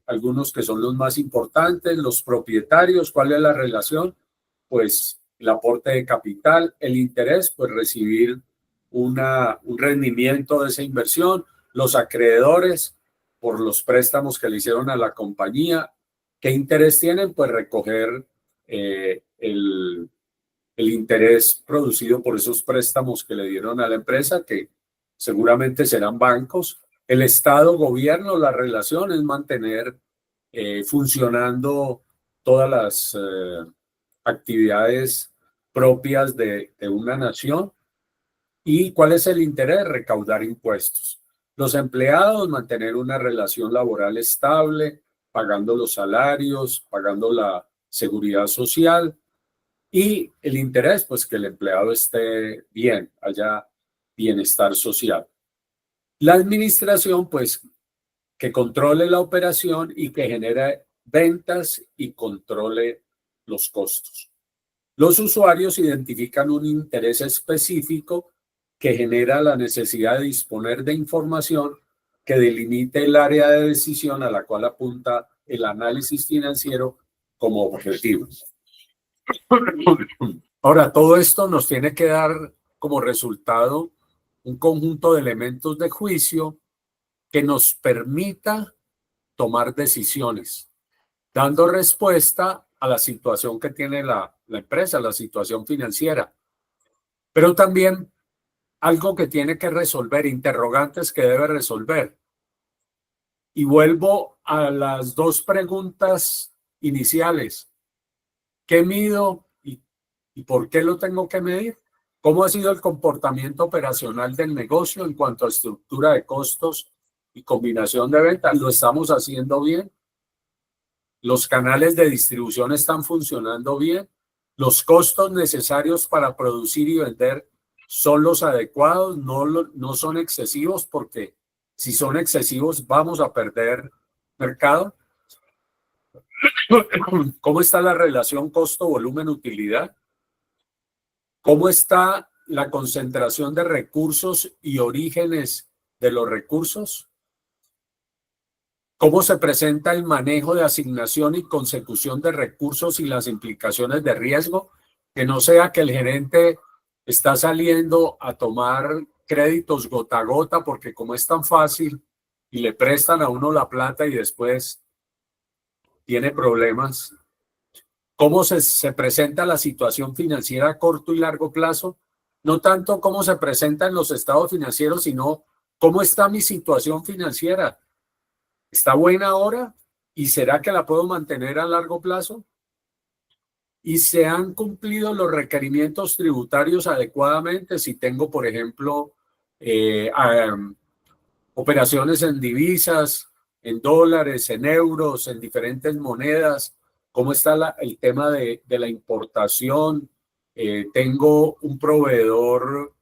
algunos que son los más importantes, los propietarios. ¿Cuál es la relación? Pues el aporte de capital, el interés, pues recibir un rendimiento de esa inversión, los acreedores por los préstamos que le hicieron a la compañía. ¿Qué interés tienen? Pues recoger el interés producido por esos préstamos que le dieron a la empresa, que seguramente serán bancos. El Estado, gobierno, la relación es mantener funcionando todas las actividades propias de una nación. ¿Y cuál es el interés? Recaudar impuestos. Los empleados, mantener una relación laboral estable, pagando los salarios, pagando la seguridad social. Y el interés, pues que el empleado esté bien, haya bienestar social. La administración, pues que controle la operación y que genere ventas y controle los costos. Los usuarios identifican un interés específico que genera la necesidad de disponer de información que delimite el área de decisión a la cual apunta el análisis financiero como objetivo. Ahora, todo esto nos tiene que dar como resultado un conjunto de elementos de juicio que nos permita tomar decisiones, dando respuesta a la situación que tiene la empresa, la situación financiera, pero también algo que tiene que resolver, interrogantes que debe resolver. Y vuelvo a las dos preguntas iniciales. ¿Qué mido y por qué lo tengo que medir? ¿Cómo ha sido el comportamiento operacional del negocio en cuanto a estructura de costos y combinación de ventas? ¿Lo estamos haciendo bien? ¿Los canales de distribución están funcionando bien? ¿Los costos necesarios para producir y vender son los adecuados? ¿No son excesivos? Porque si son excesivos vamos a perder mercado. ¿Cómo está la relación costo-volumen-utilidad? ¿Cómo está la concentración de recursos y orígenes de los recursos? ¿Cómo se presenta el manejo de asignación y consecución de recursos y las implicaciones de riesgo? Que no sea que el gerente está saliendo a tomar créditos gota a gota porque como es tan fácil y le prestan a uno la plata y después tiene problemas. ¿Cómo se presenta la situación financiera a corto y largo plazo? No tanto cómo se presenta en los estados financieros, sino cómo está mi situación financiera. ¿Está buena ahora? ¿Y será que la puedo mantener a largo plazo? ¿Y se han cumplido los requerimientos tributarios adecuadamente? Si tengo, por ejemplo, operaciones en divisas, en dólares, en euros, en diferentes monedas. ¿Cómo está el tema de la importación? Tengo un proveedor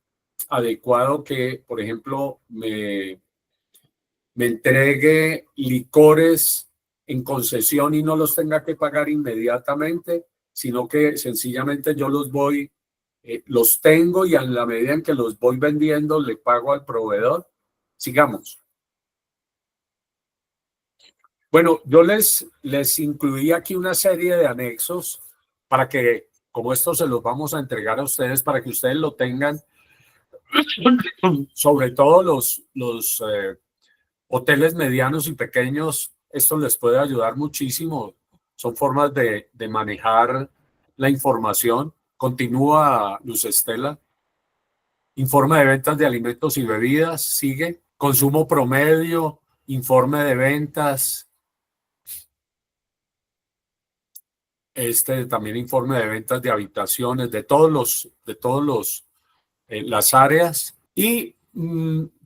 adecuado que, por ejemplo, me entregue licores en concesión y no los tenga que pagar inmediatamente, sino que sencillamente yo los tengo y en la medida en que los voy vendiendo le pago al proveedor. Sigamos. Bueno, yo les incluí aquí una serie de anexos para que, como esto se los vamos a entregar a ustedes, para que ustedes lo tengan, sobre todo los hoteles medianos y pequeños, esto les puede ayudar muchísimo. Son formas de manejar la información. Continúa, Luz Estela. Informe de ventas de alimentos y bebidas, sigue. Consumo promedio, informe de ventas. También informe de ventas de habitaciones, de todos las áreas. Y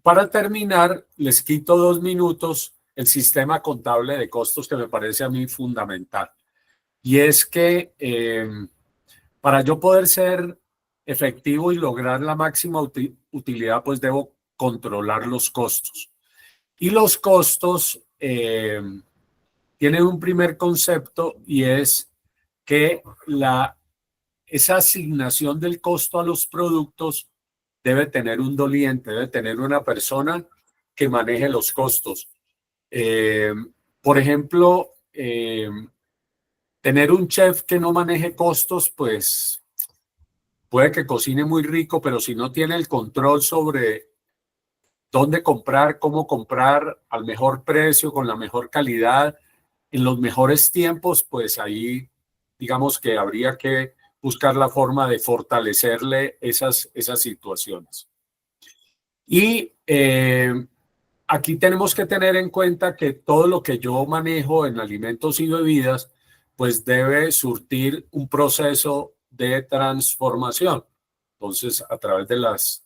para terminar, les quito 2 minutos el sistema contable de costos que me parece a mí fundamental. Y es que para yo poder ser efectivo y lograr la máxima utilidad, pues debo controlar los costos. Y los costos tienen un primer concepto y es que esa asignación del costo a los productos debe tener un doliente, debe tener una persona que maneje los costos. Por ejemplo, tener un chef que no maneje costos, pues puede que cocine muy rico, pero si no tiene el control sobre dónde comprar, cómo comprar al mejor precio, con la mejor calidad, en los mejores tiempos, pues ahí digamos que habría que buscar la forma de fortalecerle esas situaciones. Y aquí tenemos que tener en cuenta que todo lo que yo manejo en alimentos y bebidas, pues debe surtir un proceso de transformación. Entonces, a través de las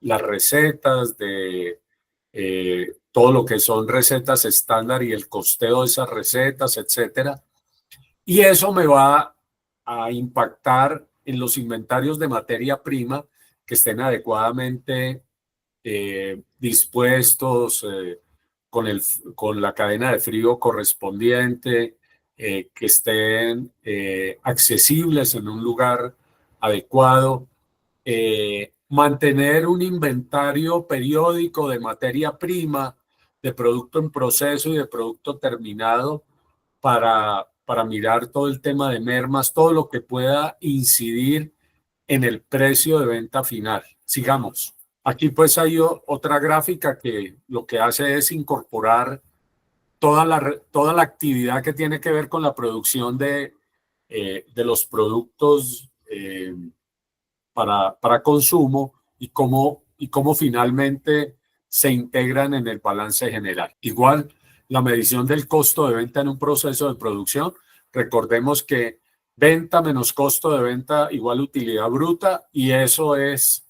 recetas, de todo lo que son recetas estándar y el costeo de esas recetas, etcétera. Y eso me va a impactar en los inventarios de materia prima que estén adecuadamente dispuestos con la cadena de frío correspondiente, que estén accesibles en un lugar adecuado, mantener un inventario periódico de materia prima, de producto en proceso y de producto terminado para mirar todo el tema de mermas, todo lo que pueda incidir en el precio de venta final. Sigamos. Aquí pues hay otra gráfica que lo que hace es incorporar toda la actividad que tiene que ver con la producción de los productos para consumo y cómo finalmente se integran en el balance general. Igual, la medición del costo de venta en un proceso de producción, recordemos que venta menos costo de venta igual utilidad bruta, y eso es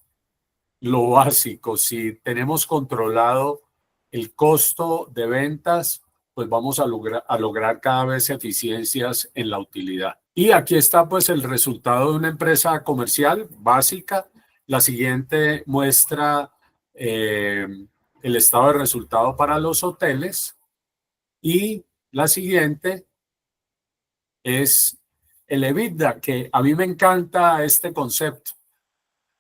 lo básico. Si tenemos controlado el costo de ventas, pues vamos a lograr cada vez eficiencias en la utilidad. Y aquí está pues el resultado de una empresa comercial básica. La siguiente muestra el estado de resultado para los hoteles, y la siguiente es el EBITDA, que a mí me encanta este concepto,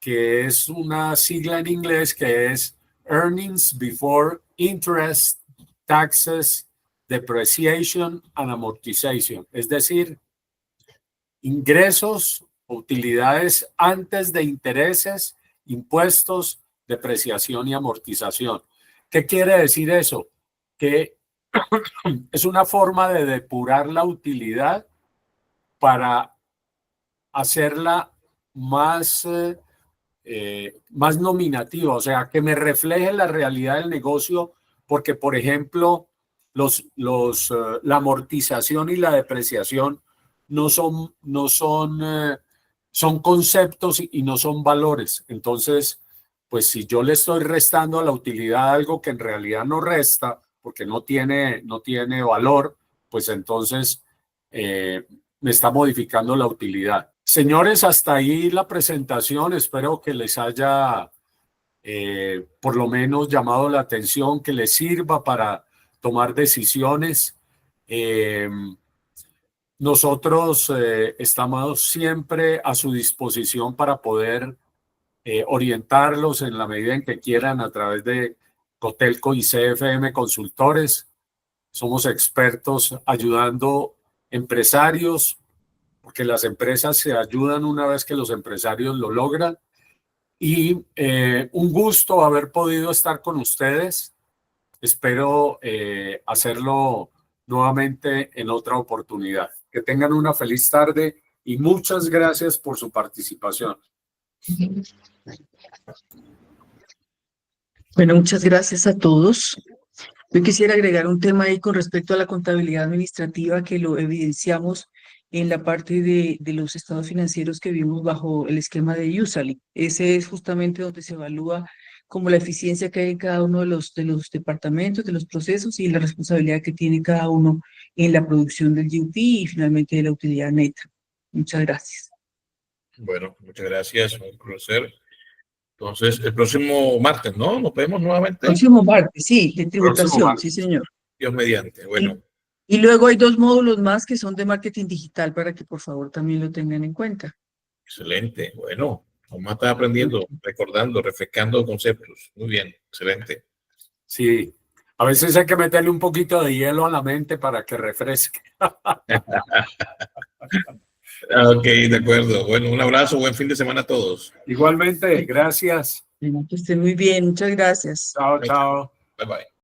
que es una sigla en inglés que es Earnings Before Interest, Taxes, Depreciation and Amortization, es decir, ingresos, utilidades antes de intereses, impuestos, depreciación y amortización. ¿Qué quiere decir eso? Que es una forma de depurar la utilidad para hacerla más nominativa, o sea, que me refleje la realidad del negocio, porque, por ejemplo, la amortización y la depreciación son conceptos y no son valores. Entonces, pues si yo le estoy restando a la utilidad algo que en realidad no resta, porque no tiene valor, pues entonces me está modificando la utilidad. Señores, hasta ahí la presentación. Espero que les haya por lo menos llamado la atención, que les sirva para tomar decisiones. Nosotros estamos siempre a su disposición para poder orientarlos en la medida en que quieran a través de Cotelco y CFM Consultores. Somos expertos ayudando empresarios, porque las empresas se ayudan una vez que los empresarios lo logran. Y un gusto haber podido estar con ustedes. Espero hacerlo nuevamente en otra oportunidad. Que tengan una feliz tarde y muchas gracias por su participación. Bueno, muchas gracias a todos. Yo quisiera agregar un tema ahí con respecto a la contabilidad administrativa, que lo evidenciamos en la parte de los estados financieros que vimos bajo el esquema de USALI. Ese es justamente donde se evalúa como la eficiencia que hay en cada uno de los departamentos, de los procesos, y la responsabilidad que tiene cada uno en la producción del GUP y finalmente de la utilidad neta. Muchas gracias. Bueno, muchas gracias, un placer. Entonces, el próximo martes, ¿no? Nos vemos nuevamente. Próximo martes, sí, de tributación, sí, señor. Dios mediante, bueno. Y luego hay 2 módulos más que son de marketing digital, para que por favor también lo tengan en cuenta. Excelente, bueno, vamos a estar aprendiendo, recordando, refrescando conceptos. Muy bien, excelente. Sí, a veces hay que meterle un poquito de hielo a la mente para que refresque. Ok, de acuerdo. Bueno, un abrazo, buen fin de semana a todos. Igualmente, gracias. Que estén muy bien, muchas gracias. Chao, chao. Bye, bye.